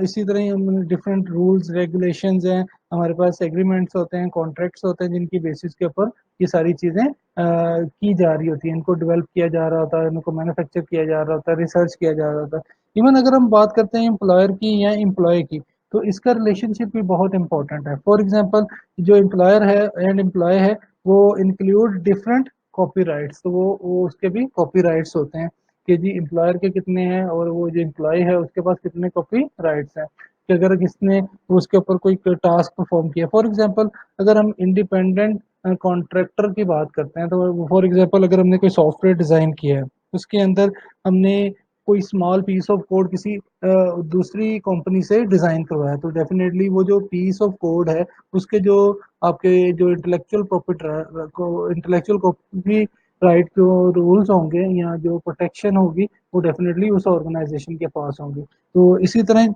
इसी तरह ही डिफरेंट रूल्स रेगुलेशंस हैं, हमारे पास एग्रीमेंट्स होते हैं, कॉन्ट्रैक्ट्स होते हैं जिनकी बेसिस के ऊपर ये सारी चीज़ें की जा रही होती हैं, इनको डेवलप किया जा रहा होता है, इनको मैन्युफैक्चर किया जा रहा होता है, रिसर्च किया जा रहा होता है। इवन अगर हम बात करते हैं एम्प्लॉयर की या एम्प्लॉय की, तो इसका रिलेशनशिप भी बहुत इंपॉर्टेंट है। फॉर एग्जाम्पल जो एम्प्लॉयर है एंड एम्प्लॉय है वो इंक्लूड डिफरेंट कॉपीराइट्स, तो वो उसके भी कॉपीराइट्स होते हैं कि जी एम्प्लॉयर के कितने हैं और वो जो एम्प्लॉय है उसके पास कितने कॉपीराइट्स हैं, कि अगर किसने उसके ऊपर कोई टास्क परफॉर्म किया। फॉर एग्जांपल अगर हम इंडिपेंडेंट कॉन्ट्रैक्टर की बात करते हैं, तो फॉर एग्जांपल अगर हमने कोई सॉफ्टवेयर डिज़ाइन किया है, उसके अंदर हमने कोई स्मॉल पीस ऑफ कोड किसी दूसरी कंपनी से डिज़ाइन करवाया, तो डेफिनेटली वो जो पीस ऑफ कोड है उसके जो आपके जो इंटेलेक्चुअल प्रॉपर्टी राइट जो रूल्स होंगे या जो प्रोटेक्शन होगी वो डेफिनेटली उस ऑर्गेनाइजेशन के पास होंगी। तो इसी तरह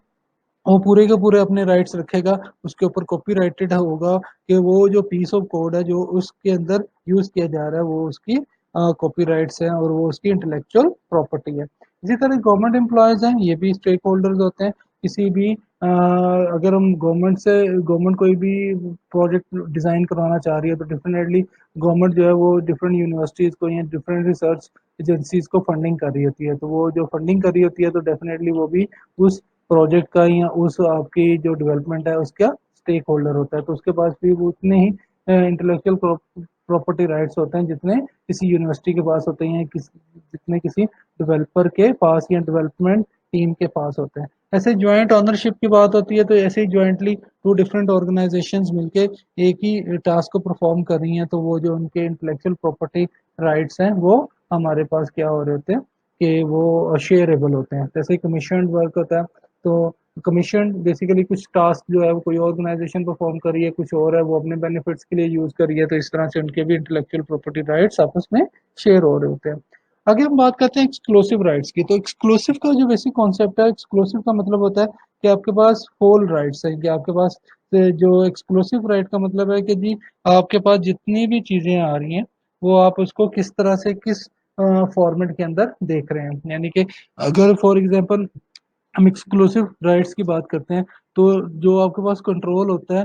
वो पूरे के पूरे अपने राइट्स रखेगा, उसके ऊपर कॉपीराइटेड होगा कि वो जो पीस ऑफ कोड है जो उसके अंदर यूज किया जा रहा है वो उसकी कॉपीराइट्स हैं और वो उसकी इंटेलेक्चुअल प्रॉपर्टी है। इसी तरह गवर्नमेंट एम्प्लॉयज हैं, ये भी स्टेक होल्डर्स होते हैं। किसी भी अगर हम गवर्नमेंट कोई भी प्रोजेक्ट डिज़ाइन करवाना चाह रही है तो डेफिनेटली गवर्नमेंट जो है वो डिफरेंट यूनिवर्सिटीज़ को या डिफरेंट रिसर्च एजेंसीज को फंडिंग कर रही होती है, तो वो जो फंडिंग कर रही होती है तो डेफिनेटली वो भी उस प्रोजेक्ट का या उस आपकी जो डेवलपमेंट है उसका स्टेक होल्डर होता है, तो उसके पास भी वो उतने ही इंटेलेक्चुअल प्रॉपर्टी राइट्स होते हैं जितने किसी यूनिवर्सिटी के पास होते हैं, जितने किसी डेवलपर के पास या डेवलपमेंट टीम के पास होते हैं। ऐसे ज्वाइंट ओनरशिप की बात होती है तो ऐसे ही ज्वाइंटली टू डिफरेंट ऑर्गेनाइजेशंस मिलके एक ही टास्क को परफॉर्म कर रही हैं, तो वो जो उनके इंटेलेक्चुअल प्रॉपर्टी राइट्स हैं वो हमारे पास क्या हो रहे होते हैं कि वो शेयरेबल होते हैं। जैसे कमीशन वर्क होता है, तो कमीशन बेसिकली कुछ टास्क जो है वो कोई ऑर्गेनाइजेशन परफॉर्म कर रही है, कुछ और है वो अपने बेनिफिट्स के लिए यूज कर रही है, तो इस तरह से उनके भी इंटेलेक्चुअल प्रॉपर्टी राइट्स आपस में शेयर हो रहे होते हैं। आगे हम बात करते हैं एक्सक्लूसिव राइट्स की। तो एक्सक्लूसिव का जो बेसिक कॉन्सेप्ट है, एक्सक्लूसिव का मतलब होता है कि आपके पास होल राइट्स है, कि आपके पास जो एक्सक्लूसिव राइट का मतलब है कि जी आपके पास जितनी भी चीजें आ रही हैं वो आप उसको किस तरह से किस फॉर्मेट के अंदर देख रहे हैं। यानी कि अगर फॉर एग्जांपल हम एक्सक्लूसिव राइट्स की बात करते हैं तो जो आपके पास कंट्रोल होता है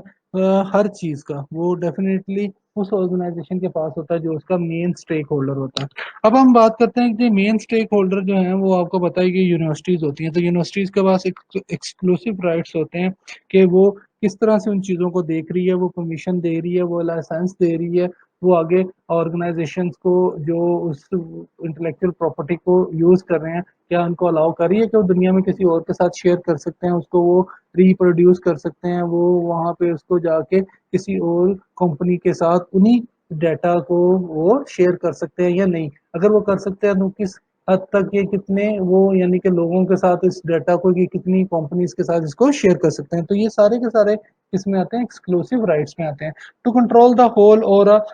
हर चीज़ का वो डेफिनेटली उस ऑर्गेनाइजेशन के पास होता है जो उसका मेन स्टेक होल्डर होता है। अब हम बात करते हैं कि मेन स्टेक होल्डर जो है वो आपको पता है कि यूनिवर्सिटीज़ होती हैं, तो यूनिवर्सिटीज़ के पास एक्सक्लूसिव राइट्स होते हैं कि वो किस तरह से उन चीज़ों को देख रही है, वो परमिशन दे रही है, वो लाइसेंस दे रही है, वो आगे ऑर्गेनाइजेशंस को जो उस इंटेलेक्चुअल प्रॉपर्टी को यूज़ कर रहे हैं क्या उनको अलाउ कर रही है कि वो दुनिया में किसी और के साथ शेयर कर सकते हैं, उसको वो रिप्रोड्यूस कर सकते हैं, वो वहाँ पे उसको जाके किसी और कंपनी के साथ उन्हीं डाटा को वो शेयर कर सकते हैं या नहीं। अगर वो कर सकते हैं तो किस हद तक ये कितने वो यानी कि लोगों के साथ इस डाटा को ये कितनी कंपनीज के साथ इसको शेयर कर सकते हैं, तो ये सारे के सारे इसमें आते हैं एक्सक्लूसिव राइट्स में आते हैं। टू कंट्रोल द होल और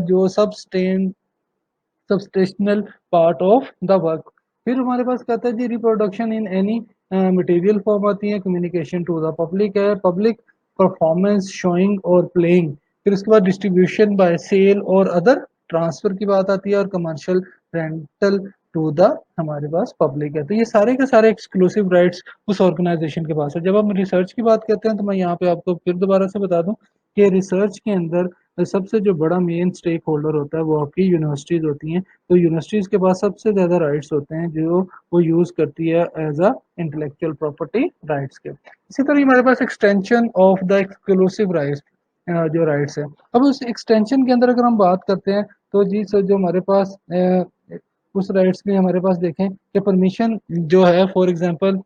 जो substantial part of the work. फिर हमारे पास कहता है जी reproduction in any material form आती है, कम्युनिकेशन टू द पब्लिक है, पब्लिक परफॉर्मेंस शोइंग और प्लेइंग। फिर उसके बाद डिस्ट्रीब्यूशन बाय सेल और अदर ट्रांसफर की बात आती है, और कमर्शियल रेंटल टू द हमारे पास पब्लिक है। तो ये सारे के सारे एक्सक्लूसिव राइट्स उस ऑर्गेनाइजेशन के पास है। जब हम रिसर्च की बात करते हैं तो मैं यहाँ पे आपको फिर दोबारा से बता दूं कि रिसर्च के अंदर सबसे जो बड़ा मेन स्टेक होल्डर होता है वो आपकी यूनिवर्सिटीज़ होती हैं, तो यूनिवर्सिटीज़ के पास सबसे ज़्यादा राइट्स होते हैं जो वो यूज़ करती है as a intellectual property rights के। इसी तरह हमारे पास extension of the exclusive rights जो राइट्स है। अब उस एक्सटेंशन के अंदर अगर हम बात करते हैं तो जी सर जो हमारे पास उस राइट्स में हमारे पास देखें कि परमिशन जो है फॉर एग्जांपल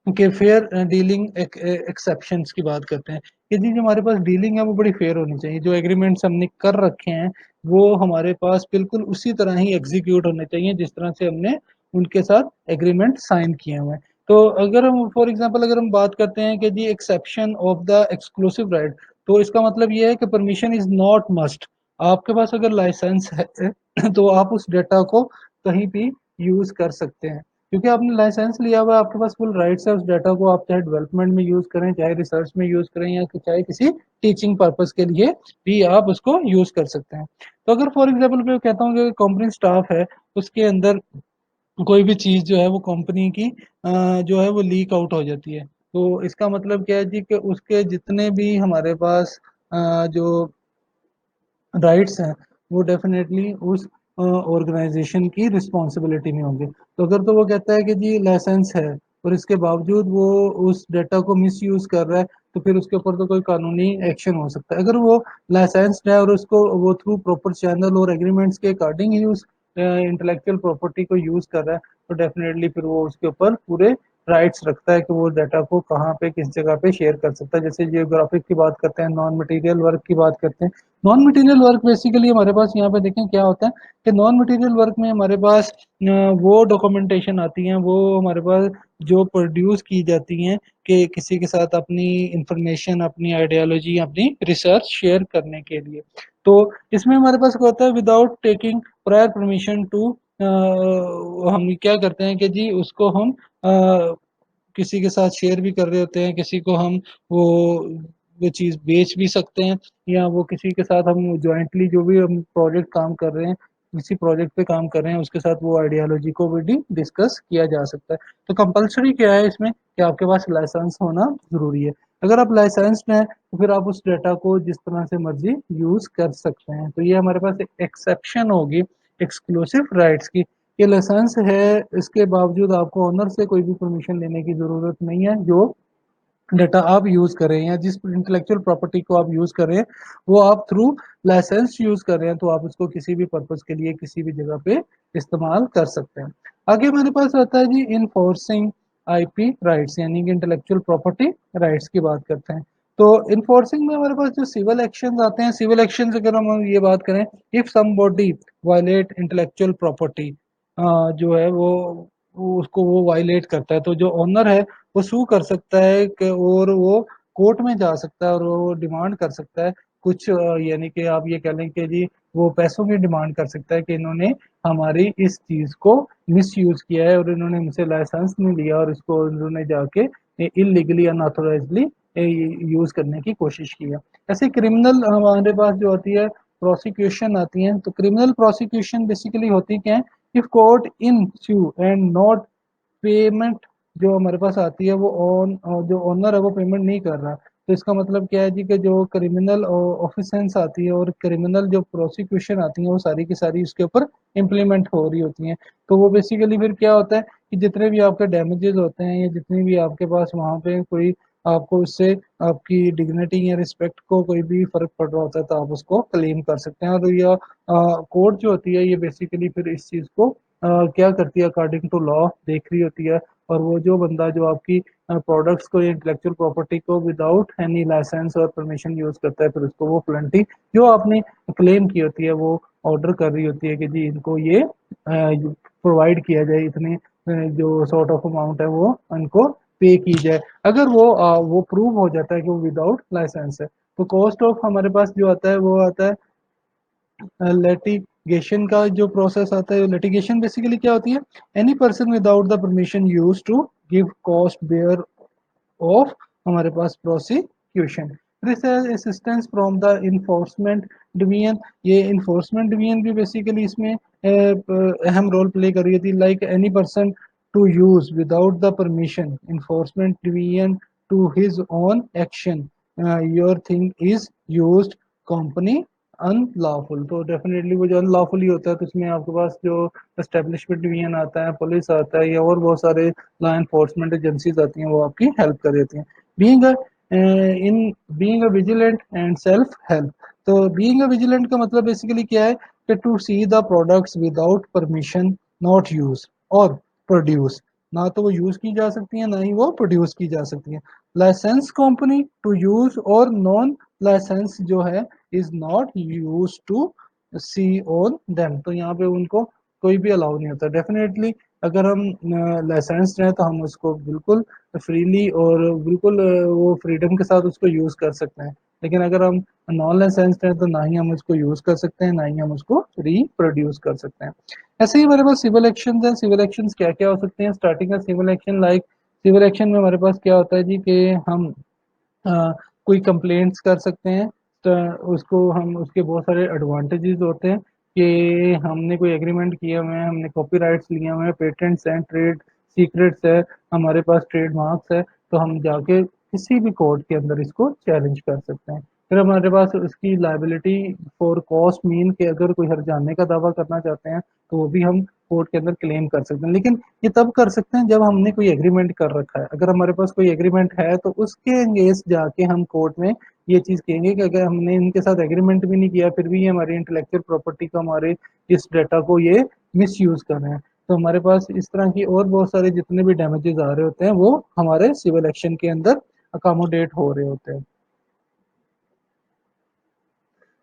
के फेयर डीलिंग एक्सेप्शंस की बात करते हैं कि जी जो हमारे पास डीलिंग है वो बड़ी फेयर होनी चाहिए, जो एग्रीमेंट्स हमने कर रखे हैं वो हमारे पास बिल्कुल उसी तरह ही एग्जीक्यूट होने चाहिए जिस तरह से हमने उनके साथ एग्रीमेंट साइन किए हुए हैं। तो अगर हम फॉर एग्जांपल अगर हम बात करते हैं कि जी exception of the exclusive right, तो इसका मतलब ये है कि परमिशन इज नॉट मस्ट। आपके पास अगर लाइसेंस है तो आप उस डेटा को कहीं भी यूज कर सकते हैं, क्योंकि आपने लाइसेंस लिया हुआ है, आपके पास फुल राइट्स है उस डाटा को आप चाहे डेवलपमेंट में यूज करें, चाहे रिसर्च में यूज करें, या चाहे किसी टीचिंग पर्पस के लिए भी आप उसको यूज कर सकते हैं। तो अगर फॉर एग्जाम्पल मैं कहता हूँ कि कंपनी स्टाफ है उसके अंदर कोई भी चीज जो है वो कंपनी की जो है वो लीक आउट हो जाती है, तो इसका मतलब क्या है जी कि उसके जितने भी हमारे पास जो राइट्स हैं वो डेफिनेटली उस ऑर्गेनाइजेशन की रिस्पॉन्सिबिलिटी में होंगे। तो अगर तो वो कहता है कि जी लाइसेंस है और इसके बावजूद वो उस डाटा को मिस यूज कर रहा है, तो फिर उसके ऊपर तो कोई कानूनी एक्शन हो सकता है। अगर वो लाइसेंस्ड है और उसको वो थ्रू प्रॉपर चैनल और एग्रीमेंट्स के अकॉर्डिंग ही उस इंटेलेक्चुअल प्रॉपर्टी को यूज कर रहा है, तो डेफिनेटली फिर वो उसके ऊपर पूरे राइट्स रखता है कि वो डाटा को कहाँ पे किस जगह पे शेयर कर सकता है। जैसे जियोग्राफिक की बात करते हैं, नॉन मटेरियल वर्क की बात करते हैं। नॉन मटेरियल वर्क बेसिकली हमारे पास यहाँ पे देखें क्या होता है कि नॉन मटेरियल वर्क में हमारे पास वो डॉक्यूमेंटेशन आती हैं, वो हमारे पास जो प्रोड्यूस की जाती हैं कि किसी के साथ अपनी इंफॉर्मेशन, अपनी आइडियोलॉजी, अपनी रिसर्च शेयर करने के लिए। तो इसमें हमारे पास क्या होता है, without taking prior permission to, हम क्या करते हैं कि जी उसको हम किसी के साथ शेयर भी कर रहे होते हैं, किसी को हम वो वो चीज़ बेच भी सकते हैं, या वो किसी के साथ हम जॉइंटली जो भी हम प्रोजेक्ट काम कर रहे हैं, किसी प्रोजेक्ट पे काम कर रहे हैं, उसके साथ वो आइडियोलॉजी को भी डिस्कस किया जा सकता है। तो कंपलसरी क्या है इसमें कि आपके पास लाइसेंस होना ज़रूरी है। अगर आप लाइसेंस्ड हैं तो फिर आप उस डेटा को जिस तरह से मर्जी यूज़ कर सकते हैं। तो ये हमारे पास एक एक्सेप्शन होगी एक्सक्लूसिव राइट्स की। ये लाइसेंस है, इसके बावजूद आपको ओनर से कोई भी परमिशन लेने की ज़रूरत नहीं है। जो डाटा आप यूज़ कर रहे हैं या जिस इंटेलेक्चुअल प्रॉपर्टी को आप यूज़ कर रहे हैं, वो आप थ्रू लाइसेंस यूज़ कर रहे हैं, तो आप उसको किसी भी पर्पज़ के लिए किसी भी जगह पे इस्तेमाल कर सकते हैं। आगे हमारे पास आता है जी इन्फोर्सिंग आईपी राइट्स, यानी कि इंटेलेक्चुअल प्रॉपर्टी राइट्स की बात करते हैं। तो इन्फोर्सिंग में हमारे पास जो सिविल एक्शंस आते हैं, सिविल एक्शंस अगर हम ये बात करें, if somebody violate intellectual property, जो है वो उसको वो वायलेट करता है, तो जो ओनर है वो सू कर सकता है कि, और वो कोर्ट में जा सकता है और वो डिमांड कर सकता है कुछ, यानी कि आप ये कह लें कि जी वो पैसों की डिमांड कर सकता है कि इन्होंने हमारी इस चीज़ को मिस यूज़ किया है और इन्होंने मुझसे लाइसेंस नहीं लिया और इसको इन्होंने जाके इलीगली अनऑथोराइजली यूज़ करने की कोशिश की है। ऐसे क्रिमिनल हमारे पास जो होती है प्रोसिक्यूशन आती है, तो क्रिमिनल प्रोसिक्यूशन बेसिकली होती क्या है, if court in sue and not payment, जो हमारे पास आती है वो जो ओनर है वो पेमेंट नहीं कर रहा, तो इसका मतलब क्या है जी कि जो क्रिमिनल ऑफेंसेस आती है और क्रिमिनल जो प्रोसिक्यूशन आती है वो सारी की सारी इसके ऊपर इम्प्लीमेंट हो रही होती हैं। तो वो बेसिकली फिर क्या होता है कि जितने भी आपके डैमेजेस होते हैं या जितनी भी आपके पास वहाँ पे कोई आपको उससे आपकी डिग्निटी या रिस्पेक्ट को कोई भी फर्क पड़ रहा होता है, तो आप उसको क्लेम कर सकते हैं। और यह कोर्ट जो होती है ये बेसिकली फिर इस चीज़ को क्या करती है, अकॉर्डिंग टू लॉ देख रही होती है, और वो जो बंदा जो आपकी प्रोडक्ट्स को या इंटेलेक्चुअल प्रॉपर्टी को विदाउट एनी लाइसेंस और परमिशन यूज करता है, फिर उसको वो पेनल्टी जो आपने क्लेम की होती है वो ऑर्डर कर रही होती है कि जी इनको ये प्रोवाइड किया जाए, इतने जो सॉर्ट ऑफ अमाउंट है वो उनको पे की जाए। अगर वो प्रूव हो जाता है कि वो विदाउट लाइसेंस है, तो कॉस्ट ऑफ हमारे पास जो आता है वो आता है लिटिगेशन का जो प्रोसेस आता है। लिटिगेशन बेसिकली क्या होती है, any person without the permission use to give cost bear of हमारे पास prosecution. This assistance from the enforcement division, ये इन्फोर्समेंट डिवीजन भी बेसिकली इसमें अहम रोल प्ले कर रही थी। Like any person to use without the permission enforcement division to his own action, your thing is used company unlawful. तो definitely वो जो अनलॉफुल ही होता है, तो इसमें आपके पास जो एस्टेब्लिशमेंट डिवीजन आता है, पुलिस आता है, या और बहुत सारे लॉ एनफोर्समेंट एजेंसीज आती हैं, वो आपकी हेल्प कर देती हैं। Being a in being a vigilant and self help, तो बीइंग अ विजिलेंट का मतलब बेसिकली क्या है कि to see the products without permission, not use और प्रोड्यूस, ना तो वो यूज की जा सकती है ना ही वो प्रोड्यूस की जा सकती है। लाइसेंस कंपनी टू यूज और नॉन लाइसेंस जो है is not use to see on them, तो यहाँ पे उनको कोई भी अलाउ नहीं होता। डेफिनेटली अगर हम लाइसेंस्ड हैं तो हम उसको बिल्कुल फ्रीली और बिल्कुल वो फ्रीडम के साथ उसको यूज़ कर सकते हैं। लेकिन अगर हम नॉन लाइसेंस्ड हैं तो ना ही हम उसको यूज़ कर सकते हैं, ना ही हम उसको रिप्रोड्यूस कर सकते हैं। ऐसे ही हमारे पास सिविल एक्शन हैं। सिविल एक्शन क्या क्या हो सकते हैं, स्टार्टिंग का civil action, like civil action में हमारे पास क्या होता है जी कि हम कोई कंप्लेंट्स कर सकते हैं, तो उसको हम उसके बहुत सारे एडवांटेजेस होते हैं कि हमने कोई एग्रीमेंट किया हुए हैं, हमने कॉपीराइट्स लिए हुए हैं, पेटेंट्स हैं, ट्रेड सीक्रेट्स है, हमारे पास ट्रेडमार्क्स है, तो हम जाके किसी भी कोर्ट के अंदर इसको चैलेंज कर सकते हैं। फिर हमारे पास उसकी लाइबिलिटी फॉर कॉस्ट मीन के अगर कोई हर्जाने का दावा करना चाहते हैं तो वो भी हम कोर्ट के अंदर क्लेम कर सकते हैं। लेकिन ये तब कर सकते हैं जब हमने कोई एग्रीमेंट कर रखा है। अगर हमारे पास कोई एग्रीमेंट है तो उसके अगेंस्ट जाके हम कोर्ट में ये चीज़ कहेंगे कि अगर हमने इनके साथ एग्रीमेंट भी नहीं किया फिर भी ये हमारी इंटेलेक्चुअल प्रॉपर्टी को, हमारे इस डाटा को ये मिसयूज कर रहे हैं, तो हमारे पास इस तरह की और बहुत सारे जितने भी डैमेजेस आ रहे होते हैं वो हमारे सिविल एक्शन के अंदर अकोमोडेट हो रहे होते हैं।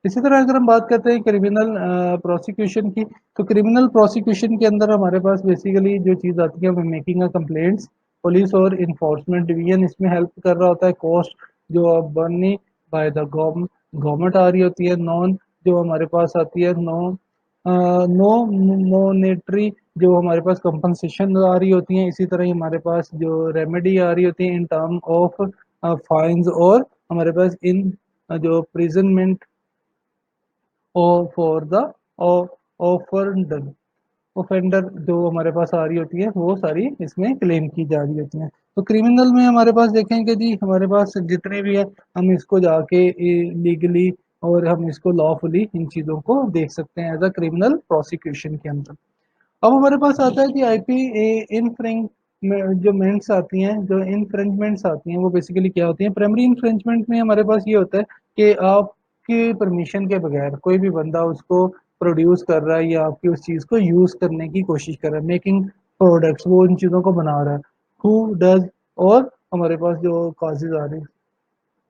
इसी तरह अगर हम बात करते हैं क्रिमिनल प्रोसिक्यूशन की, तो क्रिमिनल प्रोसिक्यूशन के अंदर हमारे पास बेसिकली जो चीज़ आती है, मेकिंग अ कंप्लेंट्स, पुलिस और इन्फोर्समेंट डिवीजन इसमें हेल्प कर रहा होता है। कॉस्ट जो अब बर्नी बाय द गवर्नमेंट आ रही होती है। नॉन जो हमारे पास आती है, नो मोनेटरी जो हमारे पास कंपनसेशन आ रही होती है। इसी तरह ही हमारे पास जो रेमेडी आ रही होती है इन टर्म ऑफ फाइन्स, और हमारे पास इन जो प्रिजनमेंट और फॉर द ऑफेंडर ऑफेंडर जो हमारे पास आ रही होती है वो सारी इसमें क्लेम की जा रही होती हैं। तो क्रिमिनल में हमारे पास देखेंगे जी, हमारे पास जितने भी है हम इसको जाके लीगली और हम इसको लॉफुली इन चीज़ों को देख सकते हैं एज अ क्रिमिनल प्रोसिक्यूशन के अंदर। अब हमारे पास आता है कि आईपी इनफ्रिंग में जो मेंट्स आती हैं, जो इनफ्रिंजमेंट्स आती हैं, वो बेसिकली क्या होती हैं। प्राइमरी इन्फ्रिंजमेंट में हमारे पास ये होता है कि आपकी परमिशन के बगैर कोई भी बंदा उसको प्रोड्यूस कर रहा है या आपकी उस चीज़ को यूज़ करने की कोशिश कर रहा है, मेकिंग प्रोडक्ट्स, वो इन चीज़ों को बना रहा है, हु डज, और हमारे पास जो काजेज आ रही हैं।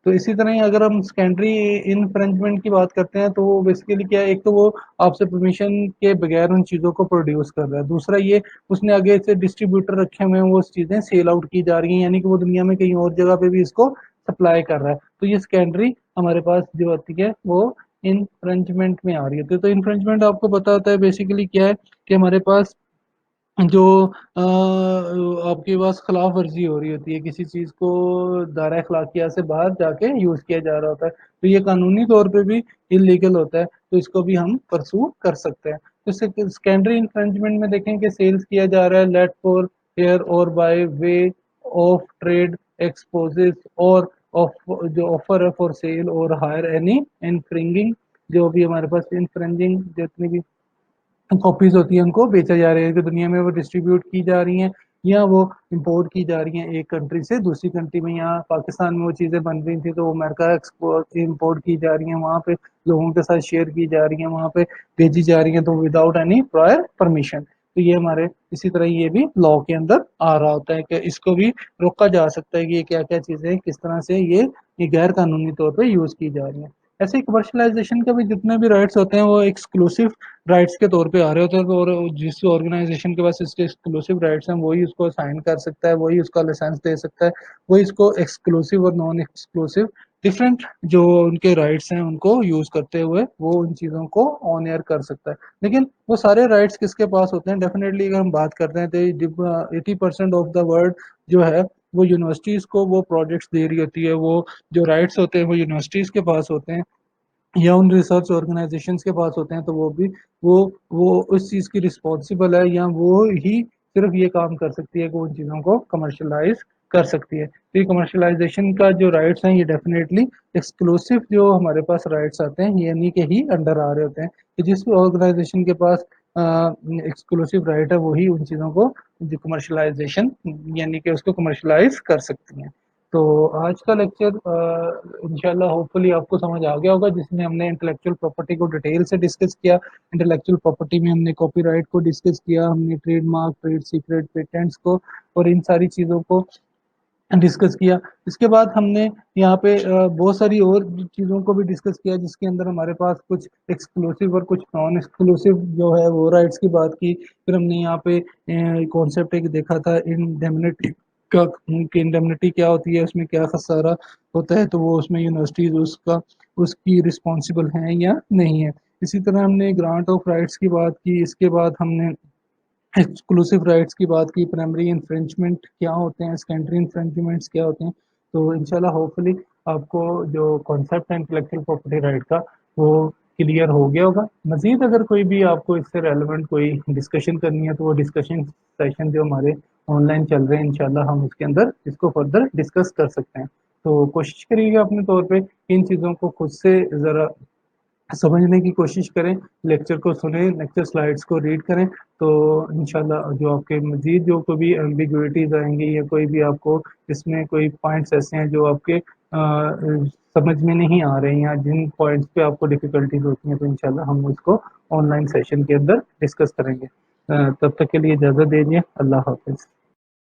तो इसी तरह ही अगर हम सेकेंडरी इन्फ्रिंजमेंट की बात करते हैं तो वो बेसिकली क्या है, एक तो वो आपसे परमिशन के बगैर उन चीज़ों को प्रोड्यूस कर रहा है, दूसरा ये उसने आगे से डिस्ट्रीब्यूटर रखे हुए हैं, वो चीज़ें सेल आउट की जा रही हैं, यानी कि वो दुनिया में कहीं और जगह पे भी इसको सप्लाई कर रहा है। तो ये सेकेंडरी हमारे पास जो आती है वो इन्फ्रिंजमेंट में आ रही होती है। तो इन्फ्रिंजमेंट आपको पता होता है बेसिकली क्या है, कि हमारे पास जो आपके पास खिलाफ वर्जी हो रही होती है, किसी चीज़ को दायरा अखलाकिया से बाहर जाके यूज़ किया जा रहा होता है, तो ये कानूनी तौर पे भी इलीगल होता है, तो इसको भी हम परसू कर सकते हैं। तो सेकेंडरी इन्फ्रिंजमेंट में देखें कि सेल्स किया जा रहा है लेट फॉर एयर और by way of trade exposes और ऑफ जो ऑफर है फॉर सेल और हायर एनी इनफ्रिंगिंग, जो भी हमारे पास इनफ्रिंजिंग जितनी भी कॉपीज होती हैं उनको बेचा जा रहा है कि दुनिया में वो डिस्ट्रीब्यूट की जा रही हैं या वो इंपोर्ट की जा रही हैं एक कंट्री से दूसरी कंट्री में। यहाँ पाकिस्तान में वो चीज़ें बन रही थी तो वो अमेरिका एक्सपोर्ट इंपोर्ट की जा रही हैं, वहाँ पे लोगों के साथ शेयर की जा रही हैं, वहाँ पे भेजी जा रही हैं, तो विदाउट एनी प्रायर परमिशन। तो ये हमारे इसी तरह ये भी लॉ के अंदर आ रहा होता है कि इसको भी रोका जा सकता है कि ये क्या क्या चीज़ें किस तरह से ये गैर कानूनी तौर पर यूज़ की जा रही हैं। ऐसे कमर्शलाइजेशन का भी जितने भी राइट्स होते हैं वो एक्सक्लूसिव राइट्स के तौर पे आ रहे होते हैं, तो और जिस ऑर्गेनाइजेशन के पास इसके एक्सक्लूसिव राइट्स हैं वही उसको साइन कर सकता है, वही उसका लाइसेंस दे सकता है, वही इसको एक्सक्लूसिव और नॉन एक्सक्लूसिव डिफरेंट जो उनके राइट्स हैं उनको यूज करते हुए वो उन चीज़ों को ऑन एयर कर सकता है। लेकिन वो सारे राइट्स किसके पास होते हैं, डेफिनेटली अगर हम बात करते हैं तो 80% ऑफ द वर्ल्ड जो है वो यूनिवर्सिटीज़ को वो प्रोजेक्ट्स दे रही होती है, वो जो राइट्स होते हैं वो यूनिवर्सिटीज़ के पास होते हैं या उन रिसर्च ऑर्गेनाइजेशंस के पास होते हैं, तो वो भी वो उस चीज़ की रिस्पॉन्सिबल है या वो ही सिर्फ ये काम कर सकती है कि उन चीज़ों को कमर्शलाइज कर सकती है। तो ये कमर्शलाइजेशन का जो राइट्स हैं ये डेफिनेटली एक्सक्लूसिव जो हमारे पास राइट्स आते हैं ये इन्हीं के ही अंडर आ रहे होते हैं, कि जिस ऑर्गेनाइजेशन के पास एक्सक्लूसिव राइट है वही उन चीज़ों को जो कमर्शलाइजेशन यानी कि उसको कमर्शलाइज कर सकती हैं। तो आज का लेक्चर इंशाल्लाह होपफुली आपको समझ आ गया होगा, जिसमें हमने इंटेलेक्चुअल प्रॉपर्टी को डिटेल से डिस्कस किया। इंटेलेक्चुअल प्रॉपर्टी में हमने कॉपीराइट को डिस्कस किया, हमने ट्रेडमार्क, ट्रेड सीक्रेट, पेटेंट्स को और इन सारी चीज़ों को डिस्कस किया। इसके बाद हमने यहाँ पे बहुत सारी और चीज़ों को भी डिस्कस किया, जिसके अंदर हमारे पास कुछ एक्सक्लूसिव और कुछ नॉन एक्सक्लूसिव जो है वो राइट्स की बात की। फिर हमने यहाँ पे कॉन्सेप्ट एक देखा था इंडेमनिटी का, कि इंडेमनिटी क्या होती है, उसमें क्या खसारा होता है, तो वो उसमें यूनिवर्सिटीज उसका उसकी रिस्पॉन्सिबल हैं या नहीं है। इसी तरह हमने ग्रांट ऑफ राइट्स की बात की। इसके बाद हमने एक्सक्लूसिव राइट्स की बात की, प्राइमरी इन्फ्रिंजमेंट क्या होते हैं, सेकेंडरी इन्फ्रिंजमेंट्स क्या होते हैं। तो इंशाल्लाह होपफुली आपको जो कॉन्सेप्ट है इंटेलेक्चुअल प्रॉपर्टी राइट का वो क्लियर हो गया होगा। मजीद अगर कोई भी आपको इससे रेलेवेंट कोई डिस्कशन करनी है तो वो डिस्कशन सेशन जो हमारे ऑनलाइन चल रहे हैं इंशाल्लाह हम उसके अंदर इसको फर्दर डिस्कस कर सकते हैं। तो कोशिश करिएगा अपने तौर पे इन चीज़ों को खुद से ज़रा समझने की कोशिश करें, लेक्चर को सुनें, लेक्चर स्लाइड्स को रीड करें, तो इंशाल्लाह जो आपके मज़ीद जो कोई भी एम्बिग्युइटीज़ आएँगी या कोई भी आपको इसमें कोई पॉइंट्स ऐसे हैं जो आपके समझ में नहीं आ रहे हैं या जिन पॉइंट्स पे आपको डिफ़िकल्टीज़ होती हैं, तो इंशाल्लाह हम उसको ऑनलाइन सेशन के अंदर डिस्कस करेंगे। तब तक के लिए इजाज़त दीजिए। अल्लाह हाफ़िज़।